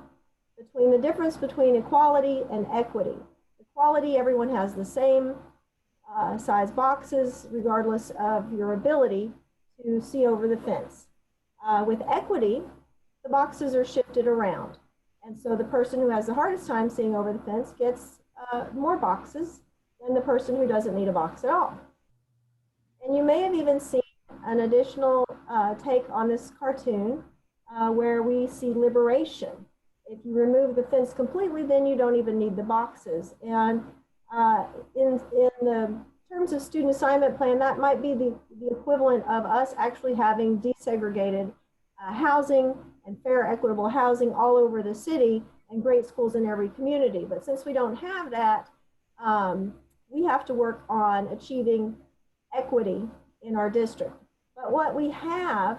between the difference between equality and equity. Equality, everyone has the same size boxes regardless of your ability to see over the fence. With equity, the boxes are shifted around. And so the person who has the hardest time seeing over the fence gets more boxes than the person who doesn't need a box at all. And you may have even seen an additional take on this cartoon where we see liberation. If you remove the fence completely, then you don't even need the boxes. And in the terms of student assignment plan, that might be the equivalent of us actually having desegregated housing and fair, equitable housing all over the city and great schools in every community. But since we don't have that, we have to work on achieving equity in our district. But what we have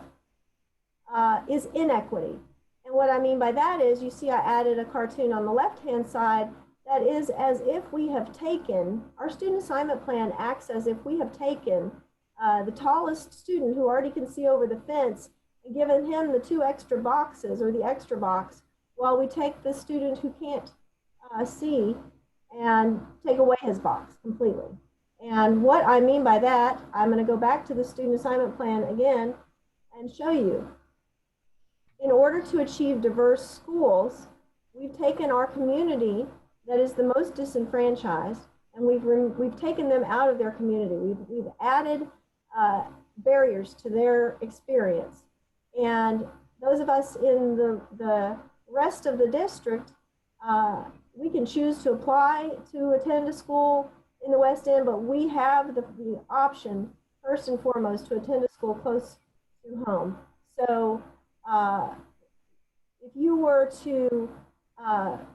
is inequity. And what I mean by that is, you see I added a cartoon on the left-hand side that is as if we have taken, our student assignment plan acts as if we have taken the tallest student who already can see over the fence and given him the 2 extra boxes or the extra box, while we take the student who can't see and take away his box completely. And what I mean by that, I'm going to go back to the student assignment plan again and show you. In order to achieve diverse schools, we've taken our community that is the most disenfranchised and we've taken them out of their community. We've added barriers to their experience. And those of us in the rest of the district, we can choose to apply to attend a school in the West End, but we have the option, first and foremost, to attend a school close to home. So if you were to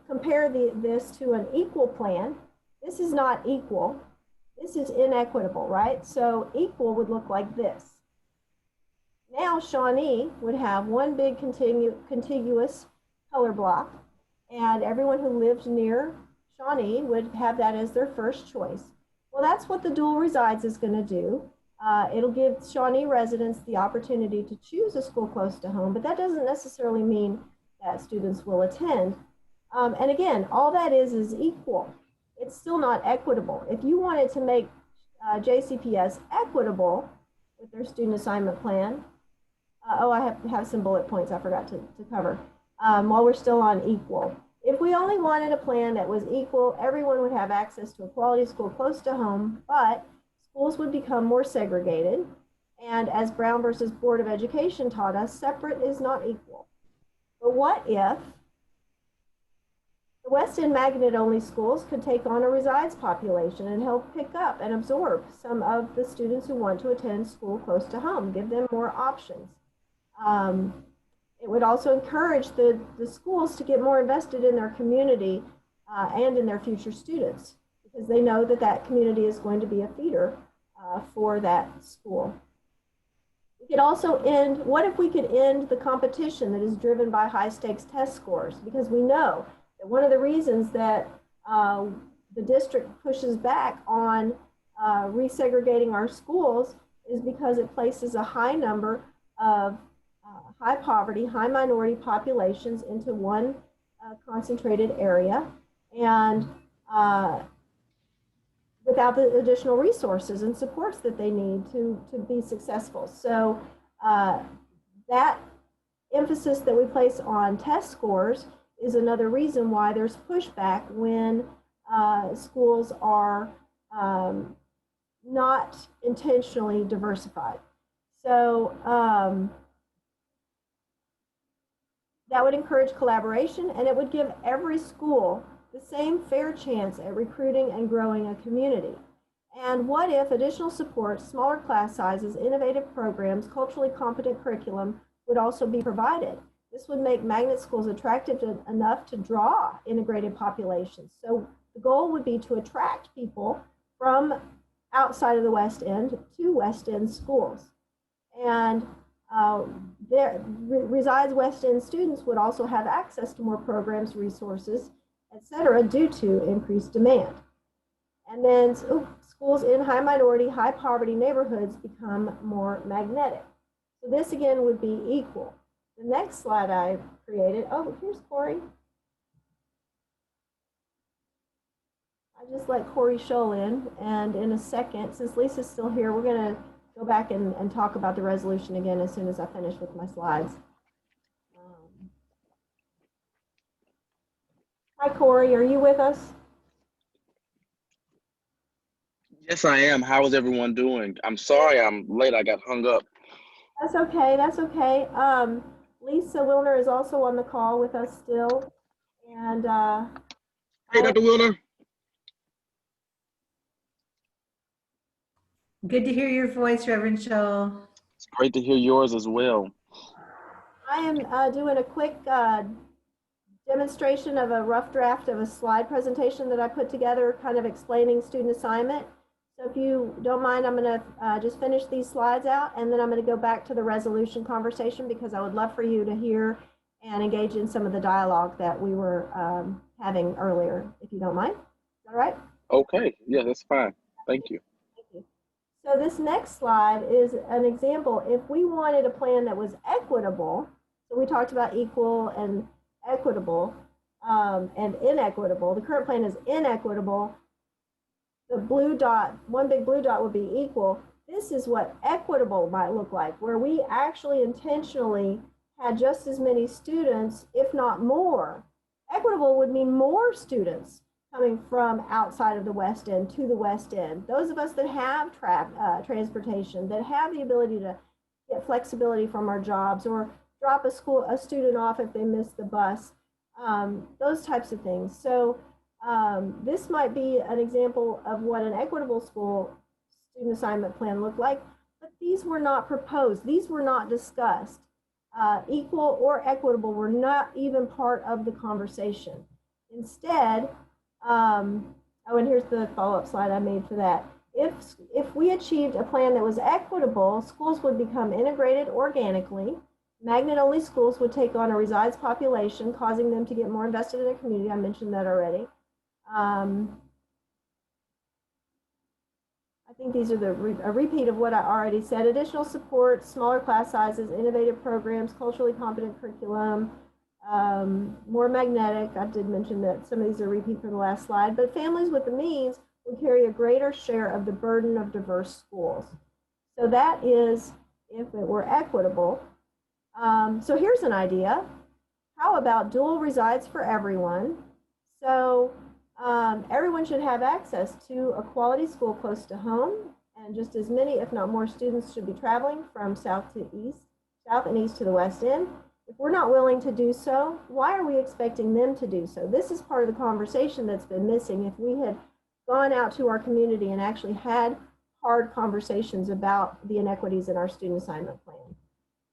compare this to an equal plan, this is not equal. This is inequitable, right? So equal would look like this. Now Shawnee would have one big contiguous color block, and everyone who lived near Shawnee would have that as their first choice. Well, that's what the dual resides is going to do. It'll give Shawnee residents the opportunity to choose a school close to home, but that doesn't necessarily mean that students will attend. And again, all that is equal. It's still not equitable. If you wanted to make JCPS equitable with their student assignment plan, I have some bullet points I forgot to cover while we're still on equal. If we only wanted a plan that was equal, everyone would have access to a quality school close to home, but schools would become more segregated. And as Brown versus Board of Education taught us, separate is not equal. But what if the West End magnet-only schools could take on a resides population and help pick up and absorb some of the students who want to attend school close to home, give them more options? It would also encourage the schools to get more invested in their community and in their future students, because they know that that community is going to be a feeder for that school. We could also end, what if we could end the competition that is driven by high stakes test scores? Because we know that one of the reasons that the district pushes back on resegregating our schools is because it places a high number of high poverty, high minority populations into one concentrated area, and without the additional resources and supports that they need to be successful. So that emphasis that we place on test scores is another reason why there's pushback when schools are not intentionally diversified. So that would encourage collaboration, and it would give every school the same fair chance at recruiting and growing a community. And what if additional support, smaller class sizes, innovative programs, culturally competent curriculum would also be provided? This would make magnet schools attractive enough to draw integrated populations. So the goal would be to attract people from outside of the West End to West End schools. And there resides West End students would also have access to more programs, resources, etc., due to increased demand. And then schools in high minority, high poverty neighborhoods become more magnetic. So this again would be equal. The next slide I created, oh, here's Corey. I just let Corey Scholl in, and in a second, since Lisa's still here, we're going to go back and talk about the resolution again as soon as I finish with my slides. Hi, Corey, are you with us? Yes, I am. How is everyone doing? I'm sorry I'm late. I got hung up. That's okay. That's okay. Lisa Wilner is also on the call with us still. And Hey, Dr. Wilner. Good to hear your voice, Reverend Scholl. It's great to hear yours as well. I am doing a quick demonstration of a rough draft of a slide presentation that I put together, kind of explaining student assignment. So if you don't mind, I'm going to just finish these slides out, and then I'm going to go back to the resolution conversation, because I would love for you to hear and engage in some of the dialogue that we were having earlier, if you don't mind. Is that all right? Okay, yeah, that's fine. Thank you. So this next slide is an example. If we wanted a plan that was equitable, so we talked about equal and equitable and inequitable. The current plan is inequitable. The blue dot, one big blue dot would be equal. This is what equitable might look like, where we actually intentionally had just as many students, if not more. Equitable would mean more students coming from outside of the West End to the West End. Those of us that have transportation, that have the ability to get flexibility from our jobs, or drop a student off if they miss the bus, those types of things. So this might be an example of what an equitable school student assignment plan looked like, but these were not proposed. These were not discussed. Equal or equitable were not even part of the conversation. Instead, oh, and here's the follow-up slide I made for that. If we achieved a plan that was equitable, schools would become integrated organically. Magnet-only schools would take on a resides population, causing them to get more invested in a community. I mentioned that already. I think these are a repeat of what I already said. Additional support, smaller class sizes, innovative programs, culturally competent curriculum, more magnetic. I did mention that some of these are repeat from the last slide, but families with the means will carry a greater share of the burden of diverse schools. So that is if it were equitable. So here's an idea. How about dual resides for everyone? So everyone should have access to a quality school close to home, and just as many, if not more, students should be traveling from south and east to the West End. If we're not willing to do so, why are we expecting them to do so? This is part of the conversation that's been missing. If we had gone out to our community and actually had hard conversations about the inequities in our student assignment plan.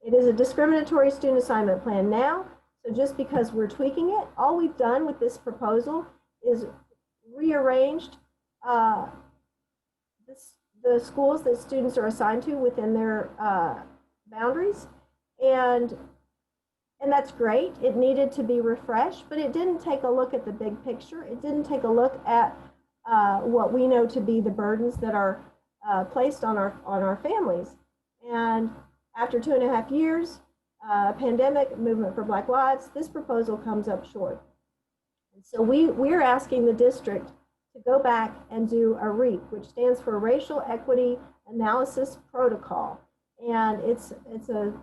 It is a discriminatory student assignment plan now, so just because we're tweaking it, all we've done with this proposal is rearranged the schools that students are assigned to within their boundaries, and that's great. It needed to be refreshed, but it didn't take a look at the big picture. It didn't take a look at what we know to be the burdens that are placed on our families. And after 2.5 years, pandemic, movement for Black Lives, this proposal comes up short. And so we're asking the district to go back and do a REAP, which stands for Racial Equity Analysis Protocol. And it's a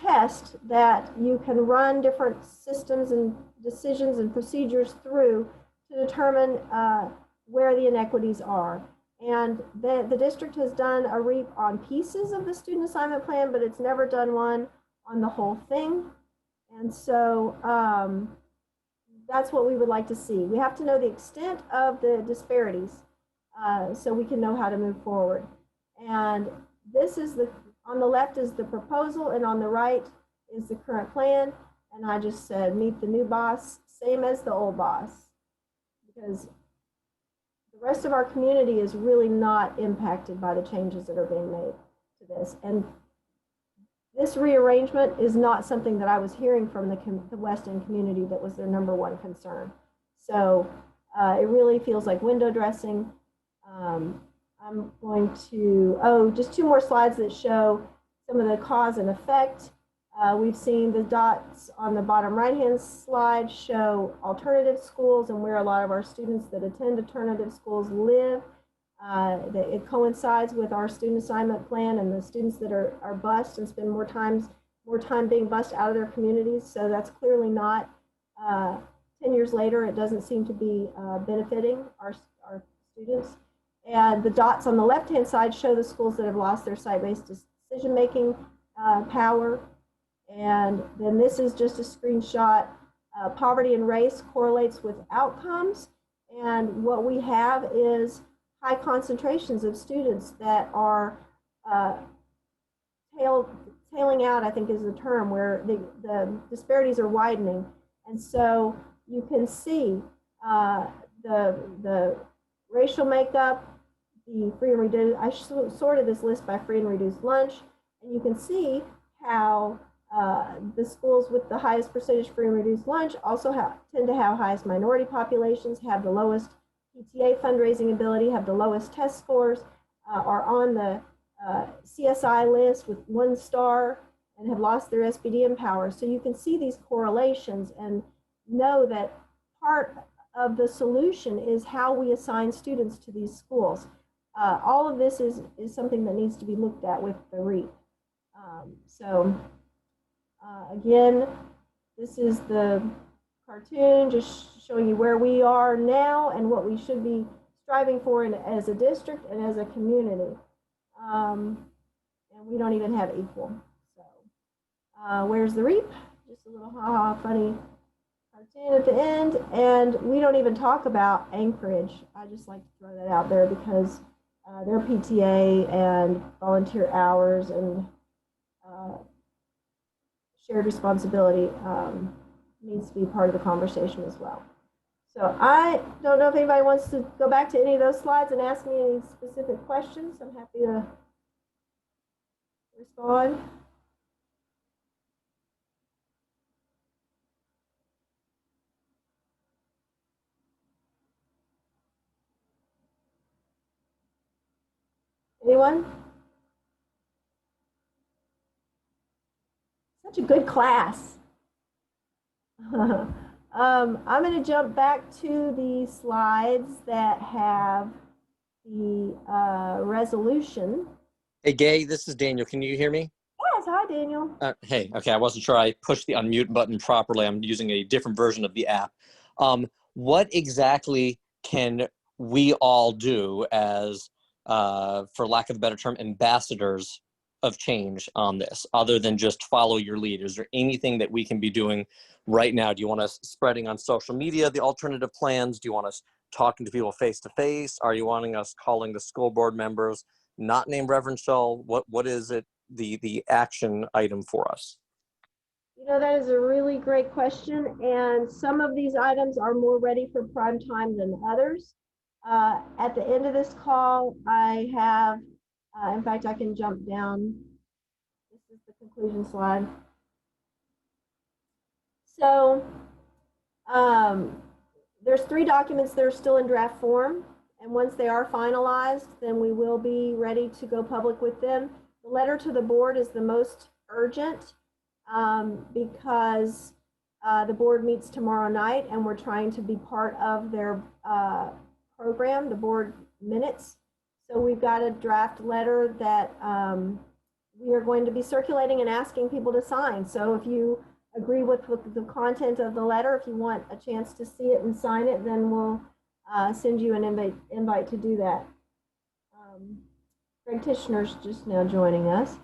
test that you can run different systems and decisions and procedures through to determine where the inequities are. And the district has done a REAP on pieces of the student assignment plan, but it's never done one on the whole thing. And so that's what we would like to see. We have to know the extent of the disparities so we can know how to move forward. And this is on the left is the proposal, and on the right is the current plan. And I just said, meet the new boss, same as the old boss, because the rest of our community is really not impacted by the changes that are being made to this. And this rearrangement is not something that I was hearing from the West End community that was their #1 concern. So it really feels like window dressing. I'm going to, just 2 more slides that show some of the cause and effect. We've seen the dots on the bottom right-hand slide show alternative schools and where a lot of our students that attend alternative schools live. It coincides with our student assignment plan and the students that are bused and spend more time being bused out of their communities. So that's clearly not, 10 years later, it doesn't seem to be benefiting our students. And the dots on the left-hand side show the schools that have lost their site-based decision-making power. And then this is just a screenshot poverty and race correlates with outcomes. And what we have is high concentrations of students that are tailing out, I think is the term, where the disparities are widening. And so you can see the racial makeup, the free and reduced, I sorted this list by free and reduced lunch, and you can see how the schools with the highest percentage free and reduced lunch also tend to have highest minority populations, have the lowest PTA fundraising ability, have the lowest test scores, are on the CSI list with 1 star, and have lost their SBDM power. So you can see these correlations and know that part of the solution is how we assign students to these schools. All of this is something that needs to be looked at with the REAP. Again, this is the cartoon just showing you where we are now and what we should be striving for as a district and as a community. And we don't even have equal. So where's the REAP? Just a little ha-ha funny cartoon at the end. And we don't even talk about Anchorage. I just like to throw that out there because their PTA and volunteer hours and shared responsibility needs to be part of the conversation as well. So I don't know if anybody wants to go back to any of those slides and ask me any specific questions. I'm happy to respond. Anyone? Such a good class. I'm going to jump back to the slides that have the resolution. Hey, Gay, this is Daniel. Can you hear me? Yes, hi, Daniel. Hey, okay, I wasn't sure I pushed the unmute button properly. I'm using a different version of the app. What exactly can we all do as, for lack of a better term, ambassadors of change on this, other than just follow your lead? Is there anything that we can be doing right now? Do you want us spreading on social media the alternative plans? Do you want us talking to people face to face? Are you wanting us calling the school board members not named Reverend Shull? What is it, the action item for us? You know, that is a really great question, and some of these items are more ready for prime time than others. At the end of this call, I have, in fact, I can jump down. This is the conclusion slide. So there's 3 documents that are still in draft form, and once they are finalized, then we will be ready to go public with them. The letter to the board is the most urgent because the board meets tomorrow night, and we're trying to be part of their program, the board minutes. So we've got a draft letter that we are going to be circulating and asking people to sign. So if you agree with the content of the letter, if you want a chance to see it and sign it, then we'll send you an invite to do that. Greg Tishner's just now joining us.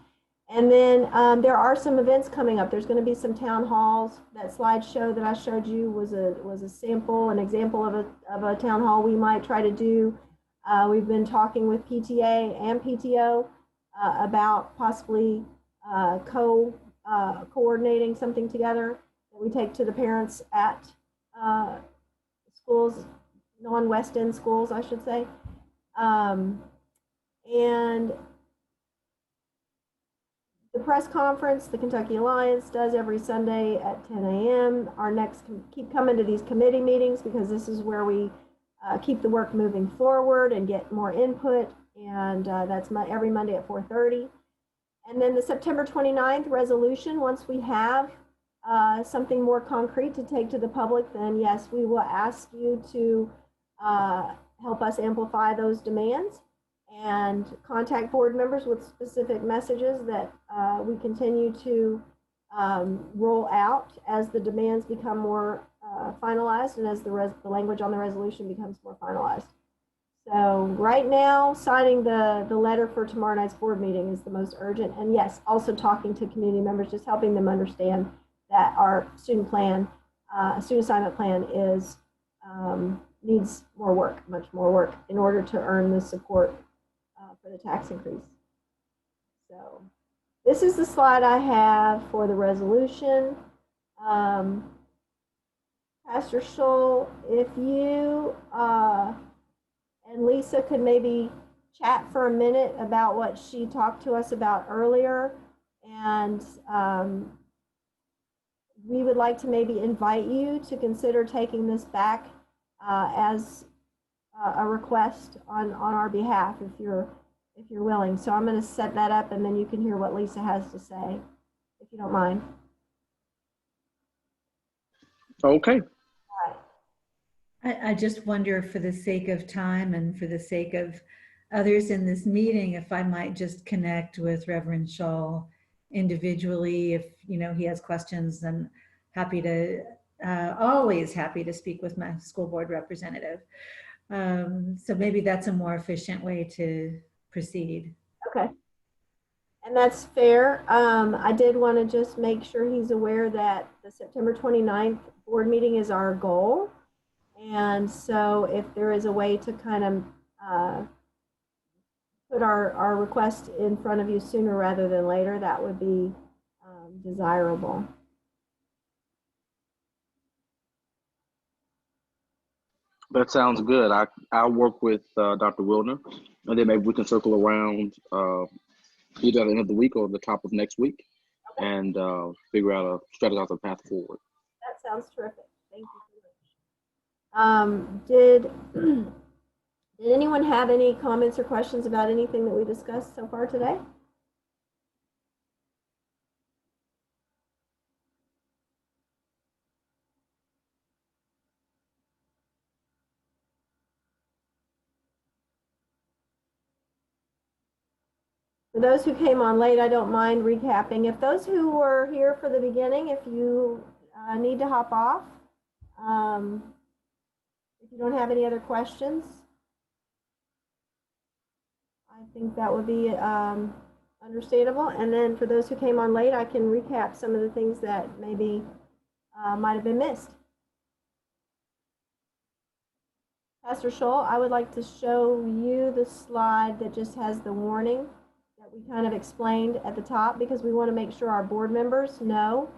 And then there are some events coming up. There's going to be some town halls. That slideshow that I showed you was a sample, an example of a town hall we might try to do. We've been talking with PTA and PTO about possibly coordinating something together that we take to the parents at schools, non-West End schools, I should say. And the press conference, the Kentucky Alliance does every Sunday at 10 a.m. Our next, keep coming to these committee meetings because this is where we keep the work moving forward and get more input. And that's every Monday at 4:30. And then the September 29th resolution, once we have something more concrete to take to the public, then yes, we will ask you to help us amplify those demands and contact board members with specific messages that we continue to roll out as the demands become more finalized and as the language on the resolution becomes more finalized. So right now, signing the letter for tomorrow night's board meeting is the most urgent. And yes, also talking to community members, just helping them understand that our student plan a student assignment plan is needs more work, much more work, in order to earn the support for the tax increase. So this is the slide I have for the resolution. Pastor Scholl, if you and Lisa could maybe chat for a minute about what she talked to us about earlier, and we would like to maybe invite you to consider taking this back as a request on our behalf, if you're willing. So I'm going to set that up, and then you can hear what Lisa has to say, if you don't mind. Okay. I just wonder, for the sake of time and for the sake of others in this meeting, if I might just connect with Reverend Scholl individually. If he has questions, then happy to, always happy to speak with my school board representative. So maybe that's a more efficient way to proceed. Okay. And that's fair. I did want to just make sure he's aware that the September 29th board meeting is our goal. And so if there is a way to kind of put our request in front of you sooner rather than later, that would be desirable. That sounds good. I'll work with Dr. Wilner, and then maybe we can circle around either at the end of the week or the top of next week, and figure out strategize a path forward. That sounds terrific. Thank you so much. Did anyone have any comments or questions about anything that we discussed so far today? For those who came on late, I don't mind recapping. If those who were here for the beginning, if you need to hop off, if you don't have any other questions, I think that would be understandable. And then for those who came on late, I can recap some of the things that maybe might have been missed. Pastor Scholl, I would like to show you the slide that just has the warning that we kind of explained at the top, because we want to make sure our board members know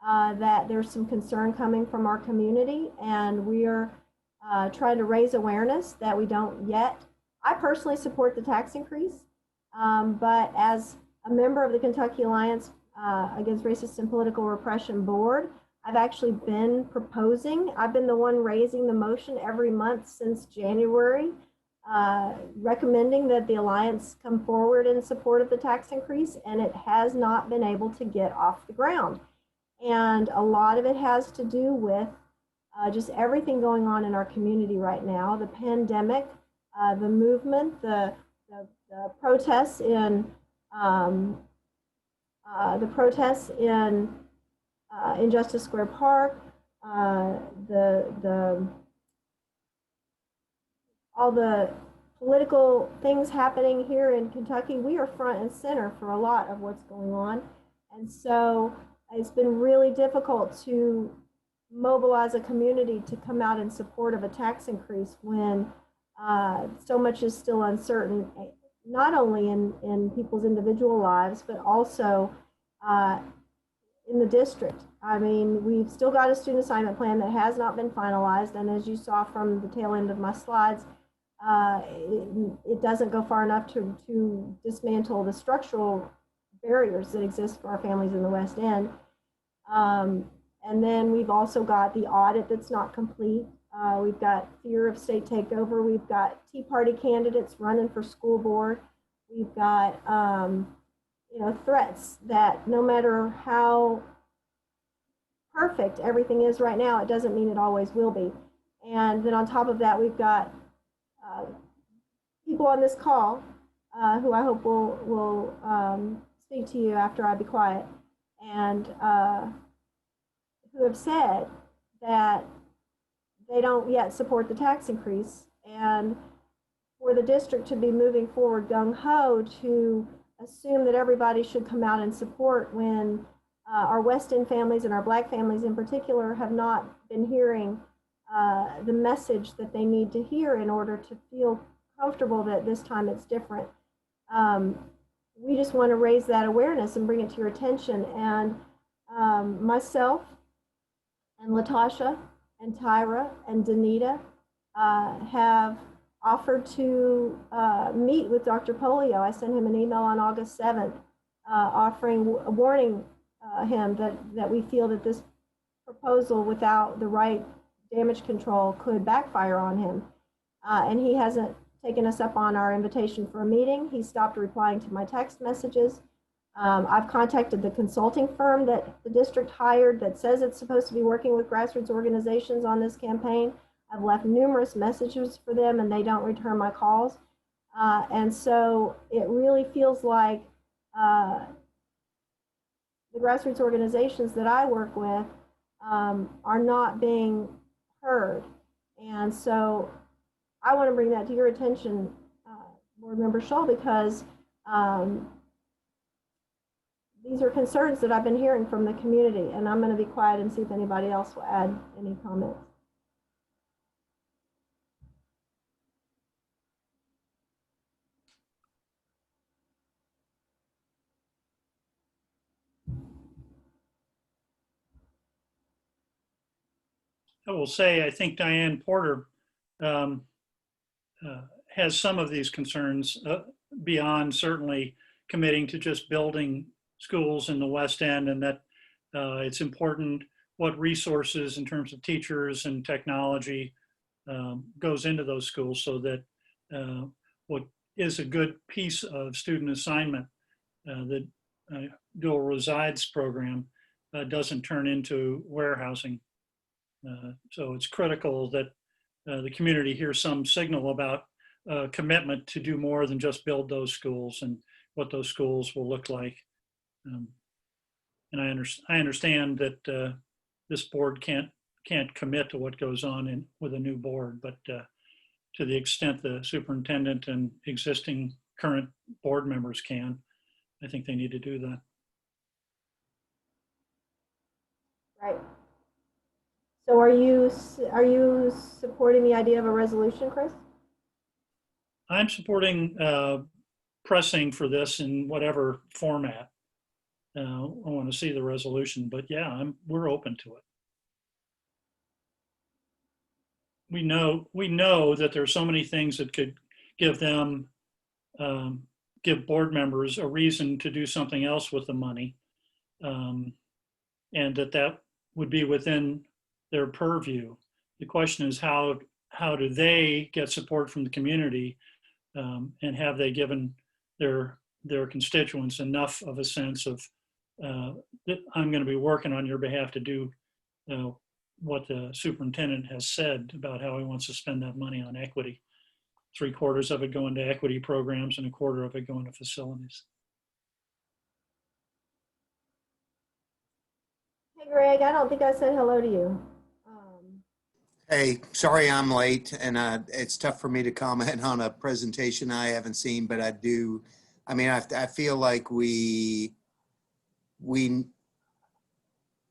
that there's some concern coming from our community, and we are trying to raise awareness that we don't yet. I personally support the tax increase, but as a member of the Kentucky Alliance Against Racist and Political Repression board, I've actually been proposing, I've been the one raising the motion every month since January, recommending that the Alliance come forward in support of the tax increase, and it has not been able to get off the ground. And a lot of it has to do with just everything going on in our community right now, the pandemic, the movement, the protests in Justice Square Park, all the political things happening here in Kentucky. We are front and center for a lot of what's going on. And so it's been really difficult to mobilize a community to come out in support of a tax increase when so much is still uncertain, not only in people's individual lives, but also in the district. I mean, we've still got a student assignment plan that has not been finalized, and as you saw from the tail end of my slides, it doesn't go far enough to dismantle the structural barriers that exist for our families in the West End. And then we've also got the audit that's not complete. We've got fear of state takeover. We've got Tea Party candidates running for school board. We've got threats that no matter how perfect everything is right now, it doesn't mean it always will be. And then on top of that, we've got people on this call who I hope will speak to you after I be quiet, and who have said that they don't yet support the tax increase, and for the district to be moving forward gung-ho to assume that everybody should come out and support when our West End families and our Black families in particular have not been hearing the message that they need to hear in order to feel comfortable that this time it's different. We just want to raise that awareness and bring it to your attention. And myself and Latasha and Tyra and Danita have offered to meet with Dr. Polio. I sent him an email on August 7th warning him that we feel that this proposal without the right damage control could backfire on him. And he hasn't taken us up on our invitation for a meeting. He stopped replying to my text messages. I've contacted the consulting firm that the district hired that says it's supposed to be working with grassroots organizations on this campaign. I've left numerous messages for them and they don't return my calls. And so it really feels like the grassroots organizations that I work with are not being heard. And so I want to bring that to your attention, Board Member Shull, because these are concerns that I've been hearing from the community, and I'm going to be quiet and see if anybody else will add any comments. I will say, I think Diane Porter has some of these concerns beyond certainly committing to just building schools in the West End, and that it's important what resources in terms of teachers and technology goes into those schools, so that what is a good piece of student assignment, the dual resides program, doesn't turn into warehousing. So it's critical that the community hears some signal about commitment to do more than just build those schools and what those schools will look like. And I understand that this board can't commit to what goes on with a new board, but to the extent the superintendent and existing current board members can, I think they need to do that. Right. So are you supporting the idea of a resolution, Chris? I'm supporting pressing for this in whatever format. I want to see the resolution, but yeah, we're open to it. We know that there are so many things that could give them, give board members a reason to do something else with the money, and that would be within their purview. The question is how do they get support from the community, and have they given their constituents enough of a sense of that I'm going to be working on your behalf to do what the superintendent has said about how he wants to spend that money on equity. 3/4 of it going to equity programs and 1/4 of it going to facilities. Hey, Greg, I don't think I said hello to you. Hey, sorry I'm late, and it's tough for me to comment on a presentation I haven't seen, but I do. I mean, I feel like we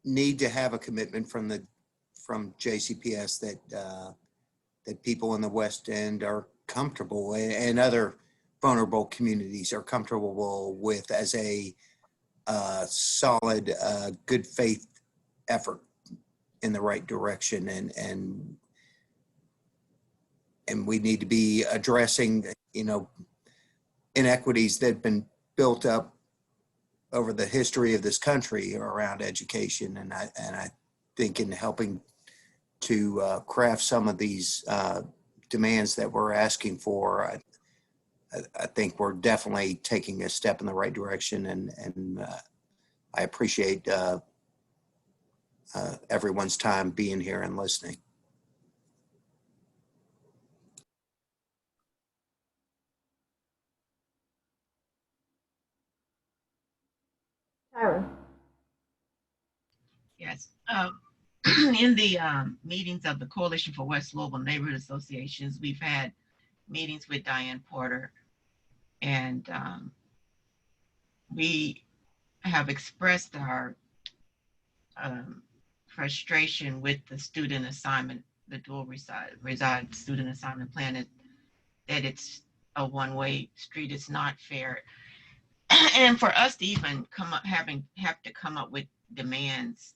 need to have a commitment from JCPS that people in the West End are comfortable, and other vulnerable communities are comfortable with, as a solid, good faith effort in the right direction, and we need to be addressing, inequities that have been built up over the history of this country around education, and I think in helping to craft some of these demands that we're asking for, I think we're definitely taking a step in the right direction, and I appreciate everyone's time being here and listening. Tyra. Yes. In the meetings of the Coalition for West Louisville Neighborhood Associations, we've had meetings with Diane Porter, and we have expressed our frustration with the student assignment, the dual reside student assignment plan, that it's a one-way street. It's not fair. And for us to even have to come up with demands,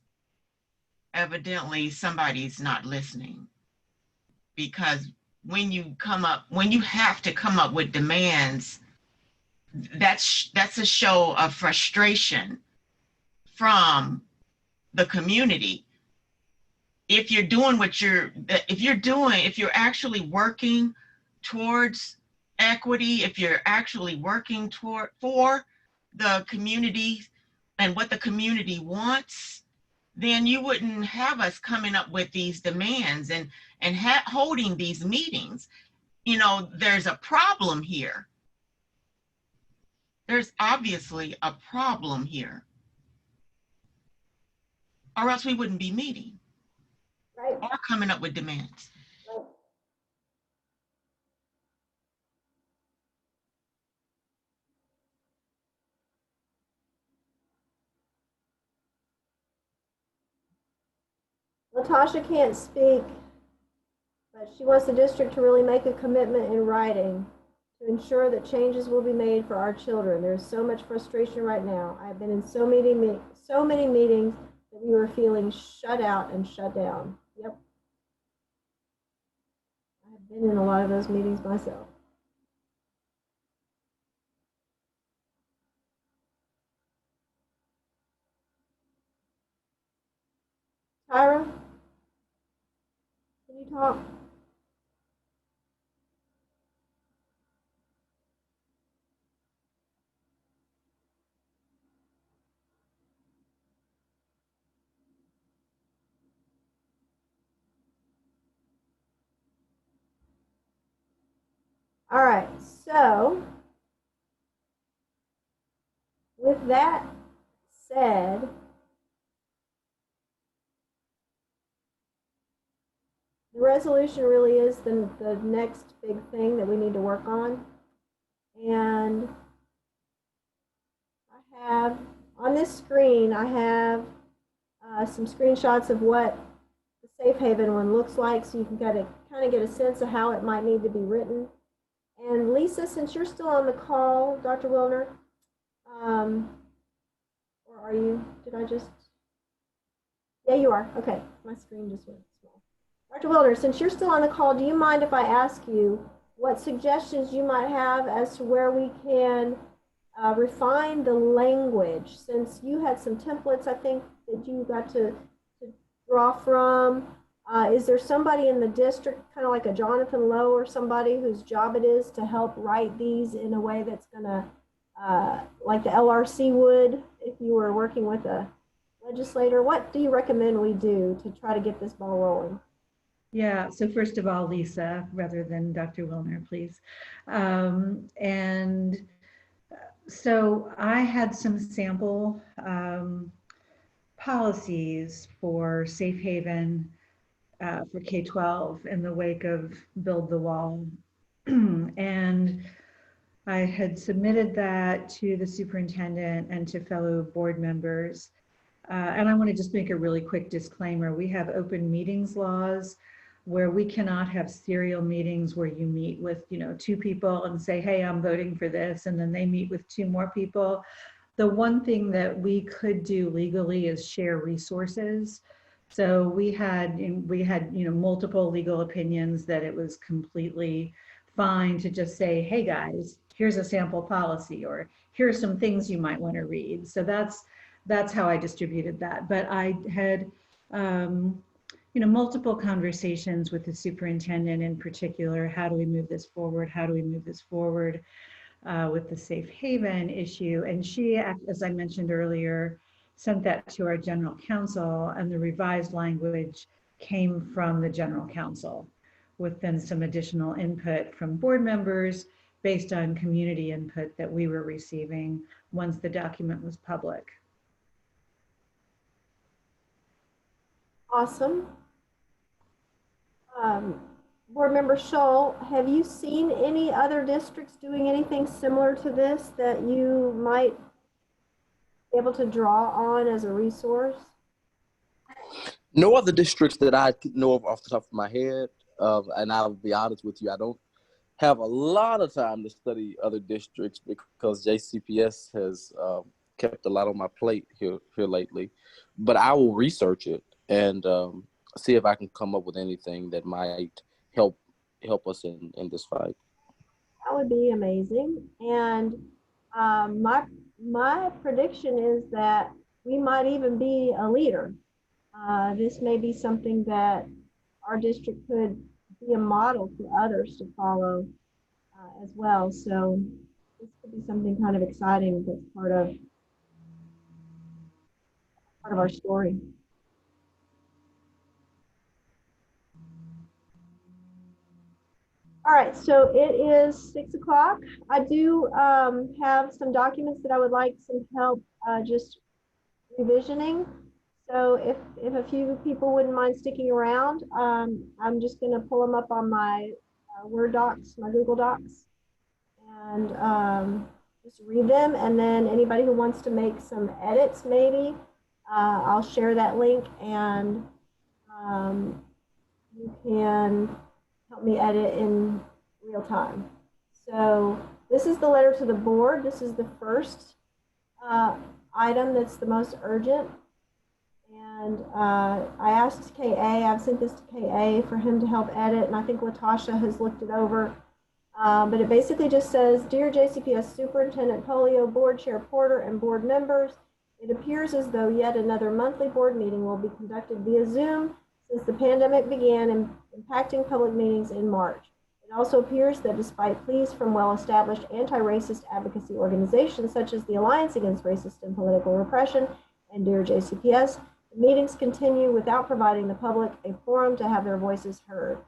evidently somebody's not listening. Because when you have to come up with demands, that's a show of frustration from the community. If you're doing if you're actually working towards equity, if you're actually working for the community and what the community wants, then you wouldn't have us coming up with these demands and holding these meetings. You know, there's a problem here. There's obviously a problem here, or else we wouldn't be meeting, right, or coming up with demands. right. Latasha can't speak, but she wants the district to really make a commitment in writing to ensure that changes will be made for our children. There's so much frustration right now. I've been in so many meetings that we were feeling shut out and shut down. Yep. I've been in a lot of those meetings myself. Tyra, can you talk? All right, so with that said, the resolution really is the next big thing that we need to work on. And I have, on this screen, I have some screenshots of what the Safe Haven one looks like, so you can kind of get a sense of how it might need to be written. And Lisa, since you're still on the call, Dr. Wilner, or are you, did I just, yeah, you are. Okay, my screen just went small. Dr. Wilner, since you're still on the call, do you mind if I ask you what suggestions you might have as to where we can refine the language? Since you had some templates, I think, that you got to draw from. Is there somebody in the district, kind of like a Jonathan Lowe or somebody whose job it is to help write these in a way that's gonna, like the LRC would if you were working with a legislator? What do you recommend we do to try to get this ball rolling? Yeah, so first of all, Lisa, rather than Dr. Wilner, please. And so I had some sample policies for Safe Haven for K-12 in the wake of Build the Wall. And I had submitted that to the superintendent and to fellow board members. And I want to just make a really quick disclaimer. We have open meetings laws where we cannot have serial meetings where you meet with, 2 people and say, hey, I'm voting for this, and then they meet with 2 more people. The one thing that we could do legally is share resources. So we had multiple legal opinions that it was completely fine to just say, hey guys, here's a sample policy, or here's some things you might want to read. So that's how I distributed that. But I had multiple conversations with the superintendent in particular. How do we move this forward? How do we move this forward with the Safe Haven issue? And she, as I mentioned earlier, sent that to our general counsel, and the revised language came from the general counsel with then some additional input from board members based on community input that we were receiving once the document was public. Awesome. Board Member Scholl, have you seen any other districts doing anything similar to this that you might be able to draw on as a resource? No other districts that I know of off the top of my head, and I'll be honest with you, I don't have a lot of time to study other districts because JCPS has kept a lot on my plate here lately. But I will research it and see if I can come up with anything that might help us in this fight. That would be amazing. And my prediction is that we might even be a leader. This may be something that our district could be a model for others to follow as well. So this could be something kind of exciting that's part of our story. All right, so it is 6 o'clock. I do have some documents that I would like some help just revisioning. So if a few people wouldn't mind sticking around, I'm just going to pull them up on my Word docs, my Google Docs, and just read them. And then anybody who wants to make some edits, maybe, I'll share that link, and you can help me edit in real time. So this is the letter to the board. This is the first item that's the most urgent. And I asked KA, I've sent this to KA for him to help edit, and I think Latasha has looked it over. But it basically just says, Dear JCPS Superintendent Polio, Board Chair Porter, and board members, it appears as though yet another monthly board meeting will be conducted via Zoom since the pandemic began impacting public meetings in March. It also appears that despite pleas from well-established anti-racist advocacy organizations such as the Alliance Against Racist and Political Repression and Dear JCPS, the meetings continue without providing the public a forum to have their voices heard.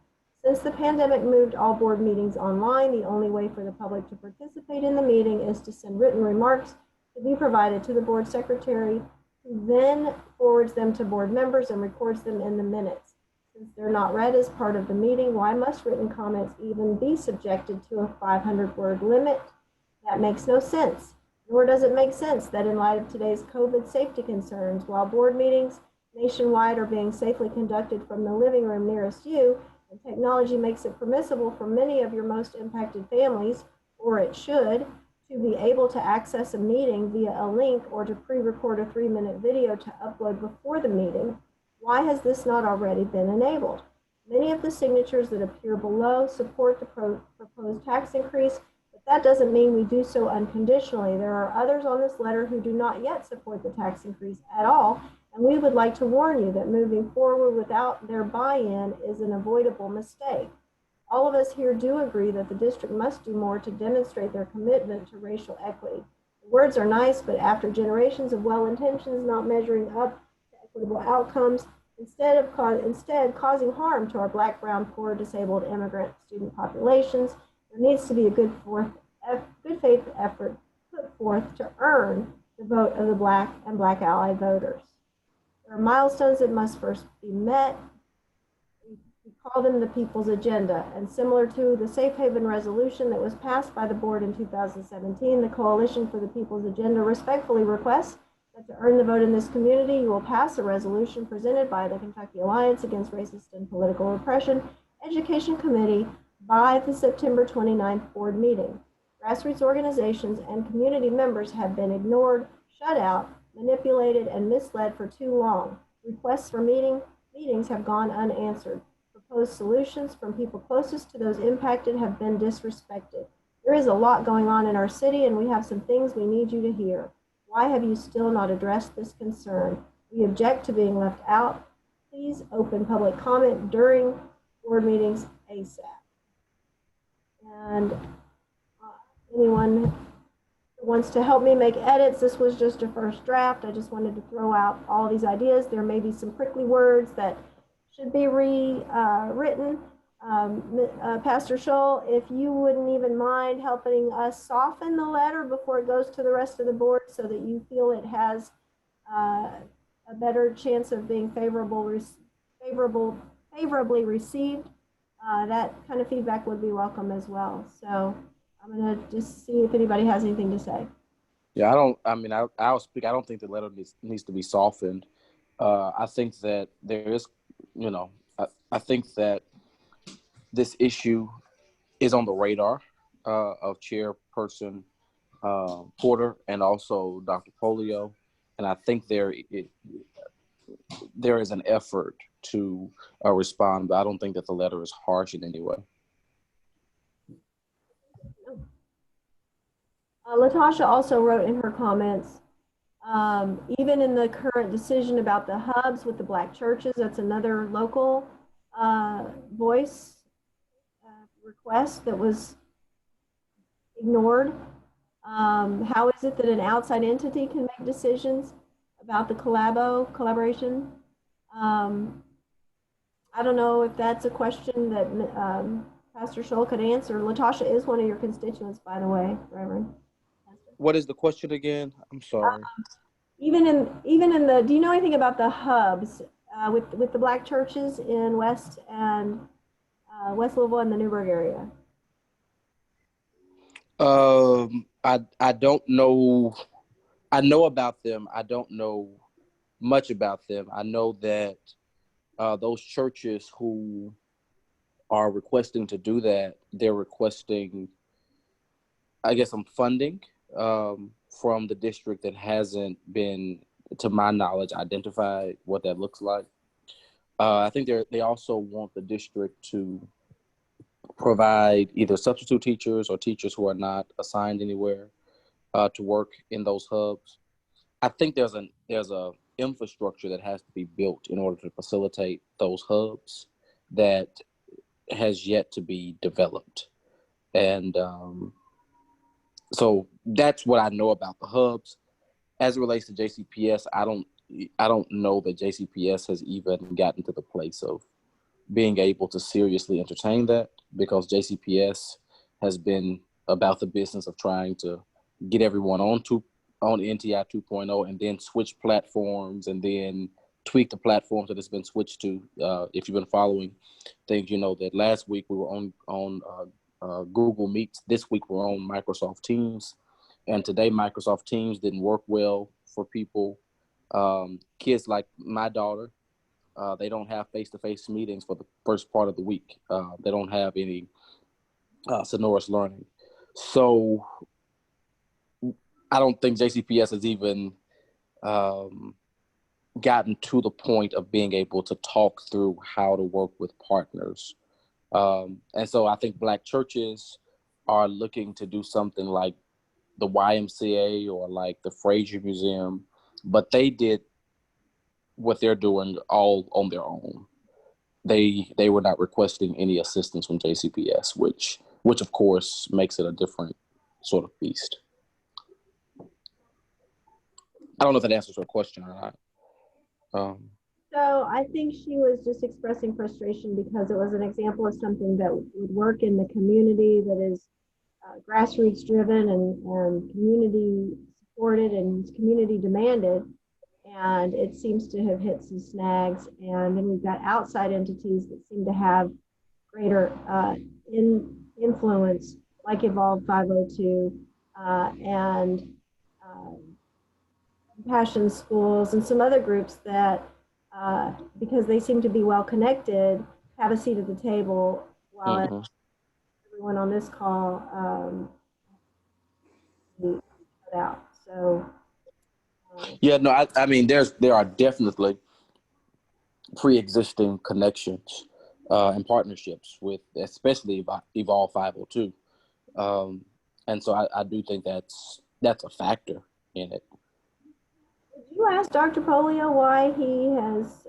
Since the pandemic moved all board meetings online, the only way for the public to participate in the meeting is to send written remarks to be provided to the board secretary, who then forwards them to board members and records them in the minutes. Since they're not read as part of the meeting, why must written comments even be subjected to a 500-word limit? That makes no sense. Nor does it make sense that in light of today's COVID safety concerns, while board meetings nationwide are being safely conducted from the living room nearest you, and technology makes it permissible for many of your most impacted families, or it should, to be able to access a meeting via a link or to pre-record a 3-minute video to upload before the meeting. Why has this not already been enabled? Many of the signatures that appear below support the proposed tax increase, but that doesn't mean we do so unconditionally. There are others on this letter who do not yet support the tax increase at all, and we would like to warn you that moving forward without their buy-in is an avoidable mistake. All of us here do agree that the district must do more to demonstrate their commitment to racial equity. The words are nice, but after generations of well-intentions not measuring up to equitable outcomes, instead causing harm to our Black, Brown, poor, disabled, immigrant student populations, there needs to be a good faith effort put forth to earn the vote of the Black and Black ally voters. There are milestones that must first be met. We call them the People's Agenda, and similar to the Safe Haven resolution that was passed by the board in 2017, the Coalition for the People's Agenda respectfully requests that to earn the vote in this community, you will pass a resolution presented by the Kentucky Alliance Against Racist and Political Repression Education Committee by the September 29th board meeting. Grassroots organizations and community members have been ignored, shut out, manipulated, and misled for too long. Requests for meetings have gone unanswered. Proposed solutions from people closest to those impacted have been disrespected. There is a lot going on in our city, and we have some things we need you to hear. Why have you still not addressed this concern? We object to being left out. Please open public comment during board meetings ASAP. And anyone who wants to help me make edits, this was just a first draft. I just wanted to throw out all these ideas. There may be some prickly words that should be rewritten. Pastor Scholl, if you wouldn't even mind helping us soften the letter before it goes to the rest of the board so that you feel it has a better chance of being favorably received, that kind of feedback would be welcome as well. So I'm going to just see if anybody has anything to say. Yeah, I'll speak. I don't think the letter needs to be softened. I think that there is, you know, I think that this issue is on the radar of Chairperson Porter and also Dr. Polio, and I think there is an effort to respond, but I don't think that the letter is harsh in any way. Latasha also wrote in her comments, even in the current decision about the hubs with the Black churches, that's another local voice request that was ignored. How is it that an outside entity can make decisions about the collaboration? I don't know if that's a question that Pastor Scholl could answer. Latasha is one of your constituents, by the way, Reverend. What is the question again? I'm sorry. Even in the, do you know anything about the hubs with the Black churches in West Louisville and the Newburgh area? I don't know. I know about them. I don't know much about them. I know that those churches who are requesting to do that, they're requesting, I guess, some funding from the district that hasn't been, to my knowledge, identified what that looks like. I think they also want the district to provide either substitute teachers or teachers who are not assigned anywhere to work in those hubs. I think there's a infrastructure that has to be built in order to facilitate those hubs that has yet to be developed. And so that's what I know about the hubs. As it relates to JCPS, I don't know that JCPS has even gotten to the place of being able to seriously entertain that, because JCPS has been about the business of trying to get everyone on NTI 2.0 and then switch platforms and then tweak the platforms that it's been switched to. If you've been following things, you know that last week we were on Google Meets. This week we're on Microsoft Teams. And today Microsoft Teams didn't work well for people. Kids like my daughter, they don't have face-to-face meetings for the first part of the week. They don't have any sonorous learning. So I don't think JCPS has even gotten to the point of being able to talk through how to work with partners. And so I think Black churches are looking to do something like the YMCA or like the Frazier Museum, but they did what they're doing all on their own. They were not requesting any assistance from JCPS, which of course makes it a different sort of beast. I don't know if that answers your question or not. So I think she was just expressing frustration because it was an example of something that would work in the community, that is grassroots driven and community supported and community demanded. And it seems to have hit some snags. And then we've got outside entities that seem to have greater influence, like Evolve 502 and Compassion Schools and some other groups that, because they seem to be well connected, have a seat at the table while everyone on this call put out. So yeah, no, I mean, there are definitely pre-existing connections and partnerships with, especially Evolve 502, and so I do think that's a factor in it. Did you ask Dr. Polio why he has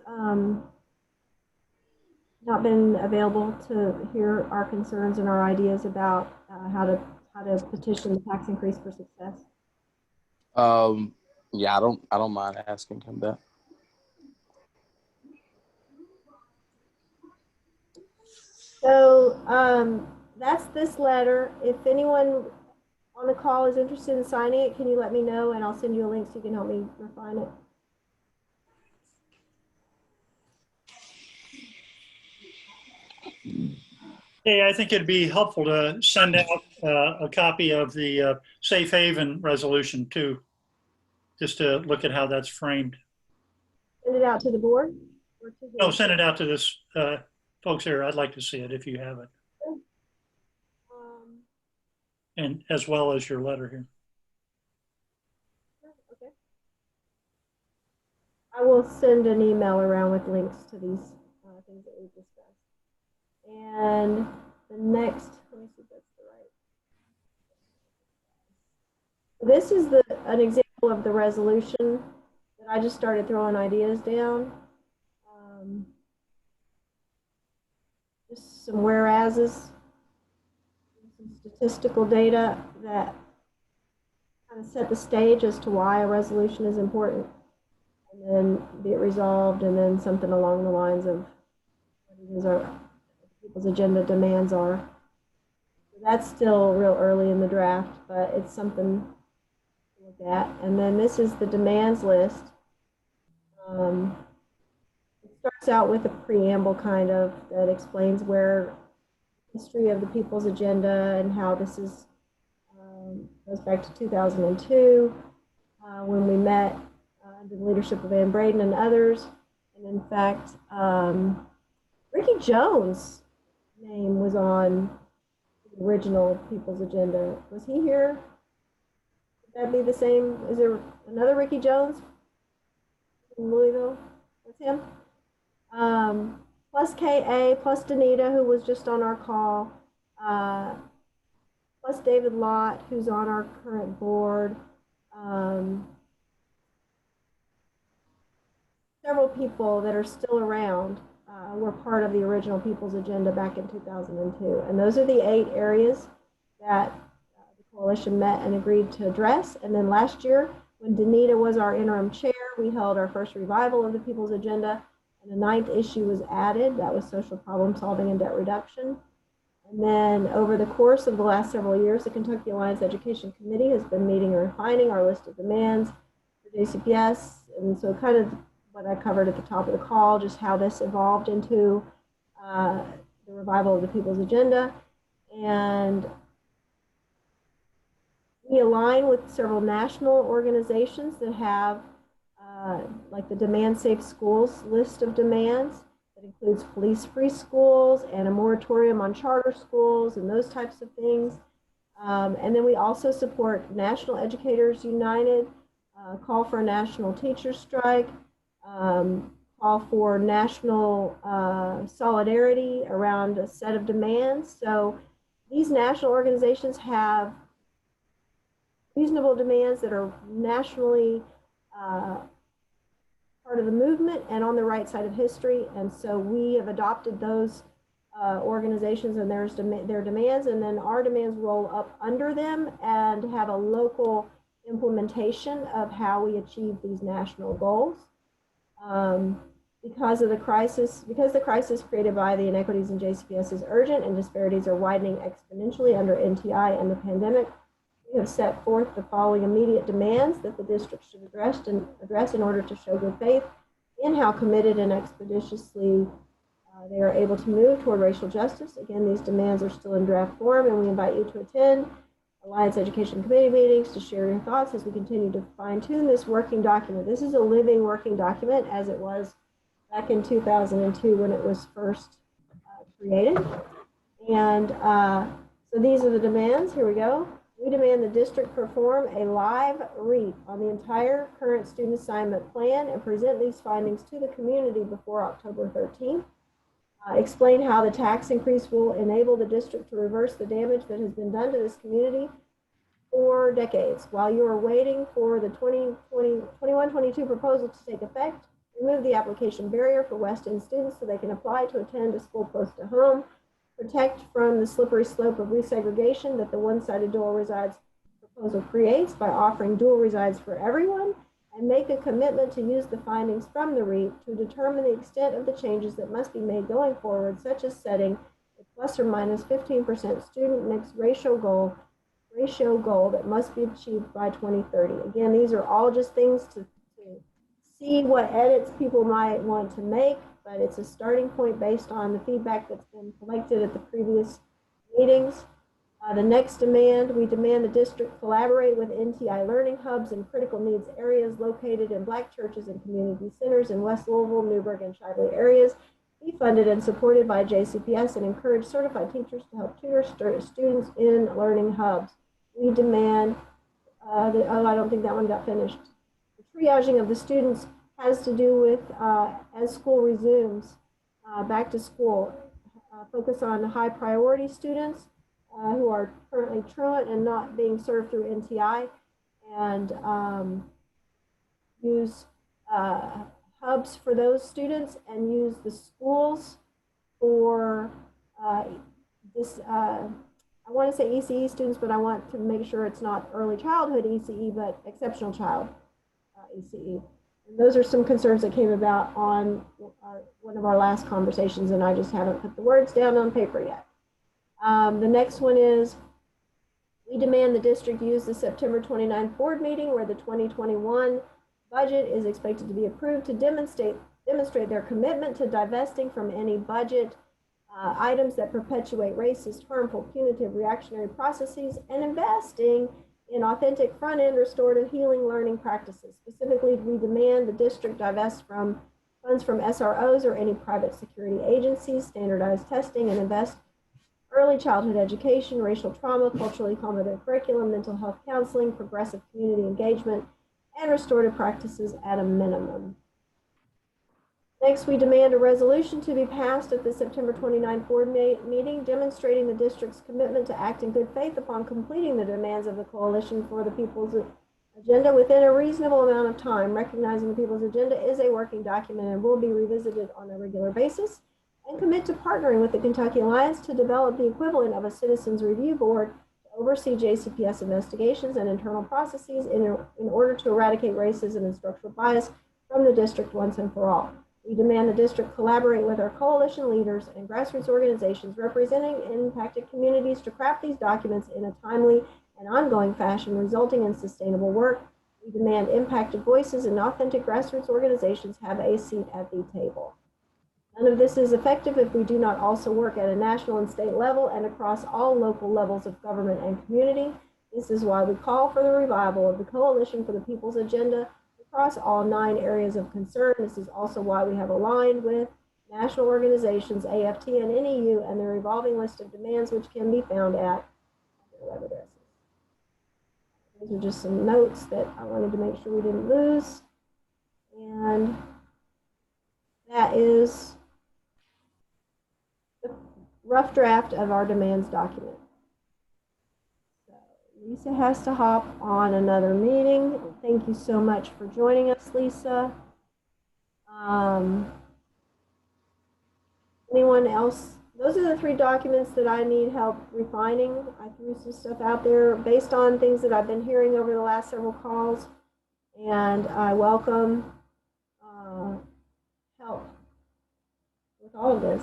not been available to hear our concerns and our ideas about how to petition the tax increase for success? Yeah, I don't mind asking him that. So that's this letter. If anyone on the call is interested in signing it, can you let me know and I'll send you a link so you can help me refine it. Hey, I think it'd be helpful to send out a copy of the Safe Haven resolution too, just to look at how that's framed. Send it out to the board? Or to who? No, send it out to this folks here. I'd like to see it if you have it, Um, and as well as your letter here. okay. I will send an email around with links to these things that we've discussed. And the next, let me see if that's the right. This is an example of the resolution that I just started throwing ideas down. Just some whereases, some statistical data that kind of set the stage as to why a resolution is important, and then be it resolved, and then something along the lines of what it is our people's agenda demands are. So that's still real early in the draft, but it's something to look at. And then this is the demands list. It starts out with a preamble kind of that explains where history of the people's agenda and how this is goes back to 2002 when we met under the leadership of Ann Braden and others. And in fact, Ricky Jones' name was on the original people's agenda. Was he here? Would that be the same? Is there another Ricky Jones in Louisville? That's him. Plus KA, plus Danita, who was just on our call, plus David Lott, who's on our current board. Several people that are still around were part of the original People's Agenda back in 2002. And those are the 8 areas that the coalition met and agreed to address. And then last year, when Danita was our interim chair, we held our first revival of the People's Agenda, and a 9th issue was added. That was social problem solving and debt reduction. And then over the course of the last several years, the Kentucky Alliance Education Committee has been meeting and refining our list of demands for JCPS. And so kind of what I covered at the top of the call, just how this evolved into the revival of the People's Agenda. And we align with several national organizations that have like the Demand Safe Schools list of demands that includes police-free schools and a moratorium on charter schools and those types of things. And then we also support National Educators United, call for a national teacher strike, call for national solidarity around a set of demands. So these national organizations have reasonable demands that are nationally part of the movement and on the right side of history. And so we have adopted those organizations and their demands, and then our demands roll up under them and have a local implementation of how we achieve these national goals. Because the crisis created by the inequities in JCPS is urgent and disparities are widening exponentially under NTI and the pandemic, we have set forth the following immediate demands that the district should address in order to show good faith in how committed and expeditiously they are able to move toward racial justice. Again, these demands are still in draft form, and we invite you to attend Alliance Education Committee meetings to share your thoughts as we continue to fine-tune this working document. This is a living working document as it was back in 2002 when it was first created. And so these are the demands. Here we go. We demand the district perform a live REAP on the entire current student assignment plan and present these findings to the community before October 13th. Explain how the tax increase will enable the district to reverse the damage that has been done to this community for decades. While you are waiting for the 21-22 proposal to take effect, remove the application barrier for West End students so they can apply to attend a school close to home. Protect from the slippery slope of resegregation that the one-sided dual resides proposal creates by offering dual resides for everyone, and make a commitment to use the findings from the REAP to determine the extent of the changes that must be made going forward, such as setting a plus or minus 15% student mixed ratio goal that must be achieved by 2030. Again, these are all just things to see what edits people might want to make, but it's a starting point based on the feedback that's been collected at the previous meetings. The next demand, we demand the district collaborate with NTI learning hubs in critical needs areas located in Black churches and community centers in West Louisville, Newburgh, and Shively areas, be funded and supported by JCPS, and encourage certified teachers to help tutor students in learning hubs. We demand, I don't think that one got finished. The triaging of the students has to do with, as school resumes, back to school, focus on high priority students who are currently truant and not being served through NTI, and use hubs for those students, and use the schools for this, I want to say ECE students, but I want to make sure it's not early childhood ECE, but exceptional child ECE. And those are some concerns that came about on one of our last conversations, and I just haven't put the words down on paper yet. The next one is, we demand the district use the September 29th board meeting where the 2021 budget is expected to be approved to demonstrate their commitment to divesting from any budget items that perpetuate racist, harmful, punitive, reactionary processes, and investing in authentic front-end restorative healing learning practices. Specifically, we demand the district divest from funds from SROs or any private security agencies, standardized testing, and invest early childhood education, racial trauma, culturally competent curriculum, mental health counseling, progressive community engagement, and restorative practices at a minimum. Next, we demand a resolution to be passed at the September 29th board meeting demonstrating the district's commitment to act in good faith upon completing the demands of the Coalition for the People's Agenda within a reasonable amount of time, recognizing the People's Agenda is a working document and will be revisited on a regular basis, and commit to partnering with the Kentucky Alliance to develop the equivalent of a Citizens Review Board to oversee JCPS investigations and internal processes in order to eradicate racism and structural bias from the district once and for all. We demand the district collaborate with our coalition leaders and grassroots organizations representing impacted communities to craft these documents in a timely and ongoing fashion, resulting in sustainable work. We demand impacted voices and authentic grassroots organizations have a seat at the table. None of this is effective if we do not also work at a national and state level and across all local levels of government and community. This is why we call for the revival of the Coalition for the People's Agenda across all 9 areas of concern. This is also why we have aligned with national organizations, AFT and NEU, and their revolving list of demands, which can be found at their web addresses. These are just some notes that I wanted to make sure we didn't lose. And that is the rough draft of our demands document. So Lisa has to hop on another meeting. Thank you so much for joining us, Lisa. Anyone else? Those are the 3 documents that I need help refining. I threw some stuff out there based on things that I've been hearing over the last several calls, and I welcome help with all of this.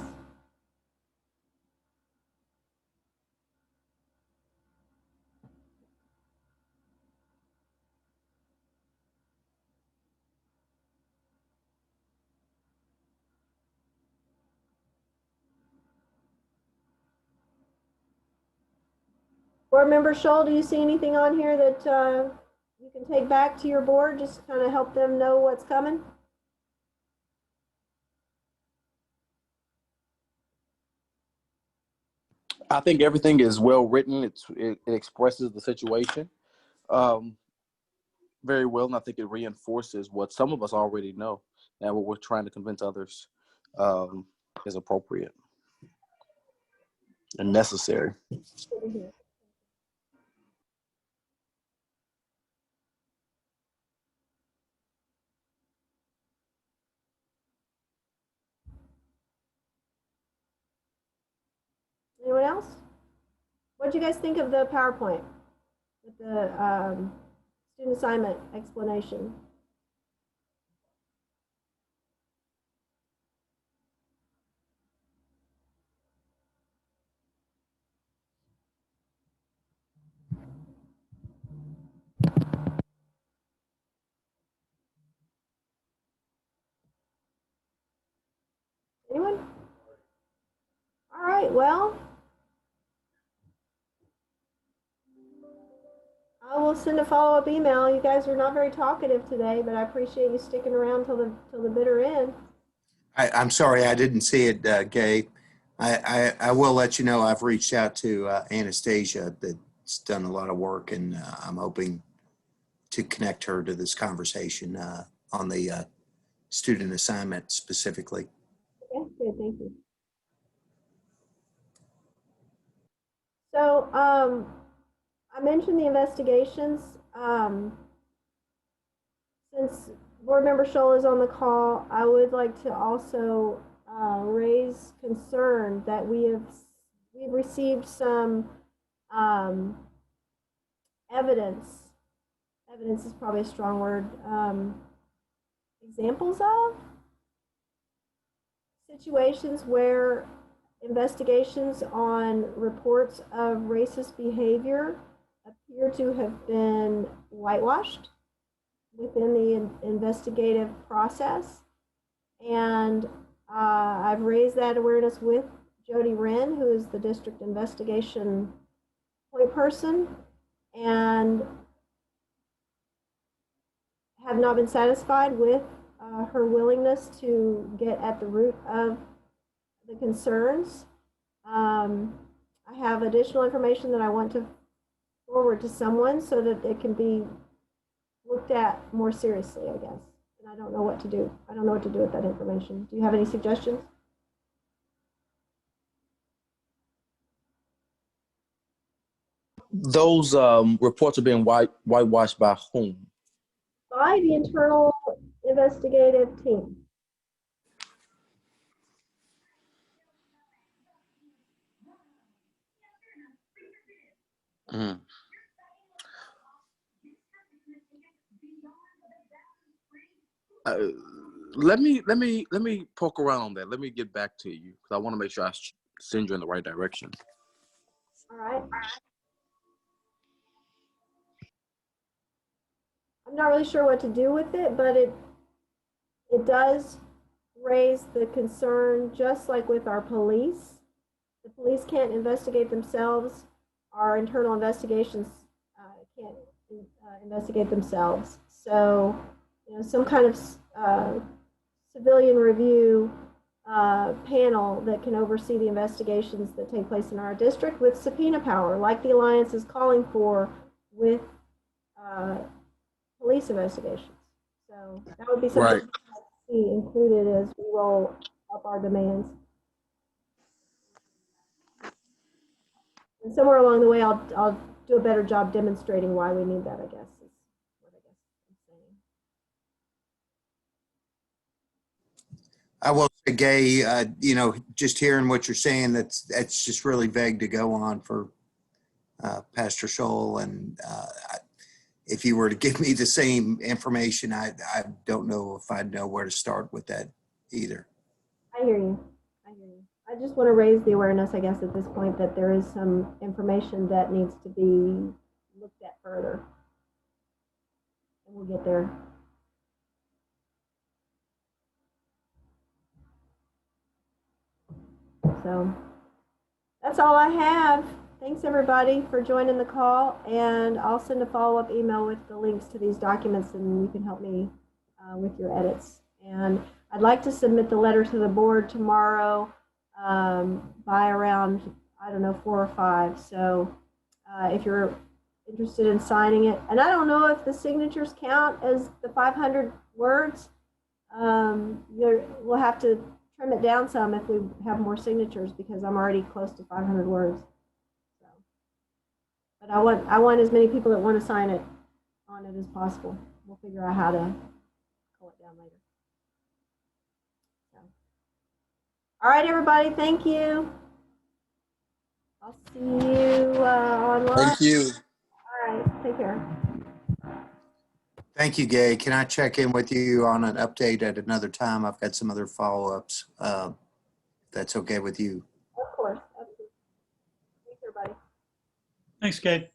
Board Member Scholl, do you see anything on here that you can take back to your board, just kind of help them know what's coming? I think everything is well written. It expresses the situation very well, and I think it reinforces what some of us already know and what we're trying to convince others is appropriate and necessary. Anyone else? What do you guys think of the PowerPoint with the student assignment explanation? Anyone? All right, well, will send a follow-up email. You guys are not very talkative today, but I appreciate you sticking around till the bitter end. I'm sorry, I didn't see it, Gay. I will let you know I've reached out to Anastasia that's done a lot of work, and I'm hoping to connect her to this conversation on the student assignment specifically. Okay, good, thank you. So I mentioned the investigations. Since Board Member Scholl is on the call, I would like to also raise concern that we've received some evidence. Evidence is probably a strong word. Examples of situations where investigations on reports of racist behavior appear to have been whitewashed within the investigative process. And I've raised that awareness with Jody Wren, who is the district investigation point person, and have not been satisfied with her willingness to get at the root of the concerns. I have additional information that I want to forward to someone so that it can be looked at more seriously, I guess. And I don't know what to do. I don't know what to do with that information. Do you have any suggestions? Those reports are being whitewashed by whom? By the internal investigative team. Mm. Let me poke around on that. Let me get back to you because I want to make sure I send you in the right direction. All right. I'm not really sure what to do with it, but it does raise the concern, just like with our police. The police can't investigate themselves. Our internal investigations can't investigate themselves. So, you know, some kind of civilian review panel that can oversee the investigations that take place in our district with subpoena power, like the Alliance is calling for with police investigations. So that would be something Right. to see included as we roll up our demands. And somewhere along the way, I'll do a better job demonstrating why we need that, I guess. Is what I guess I'm saying. I will say, Gay, you know, just hearing what you're saying, that's just really vague to go on for Pastor Scholl. And if you were to give me the same information, I don't know if I'd know where to start with that either. I hear you. I just want to raise the awareness, I guess, at this point that there is some information that needs to be looked at further. And we'll get there. So that's all I have. Thanks everybody for joining the call, and I'll send a follow-up email with the links to these documents, and you can help me with your edits. And I'd like to submit the letter to the board tomorrow by around, I don't know, 4 or 5. So if you're interested in signing it, and I don't know if the signatures count as the 500 words, we'll have to trim it down some if we have more signatures, because I'm already close to 500 words. So, but I want as many people that want to sign it on it as possible. We'll figure out how to pull it down later. So. All right, everybody, thank you. I'll see you online. Thank you. All right, take care. Thank you, Gay. Can I check in with you on an update at another time? I've got some other follow-ups. If that's okay with you. Of course. Absolutely. Thanks, everybody. Thanks, Kate.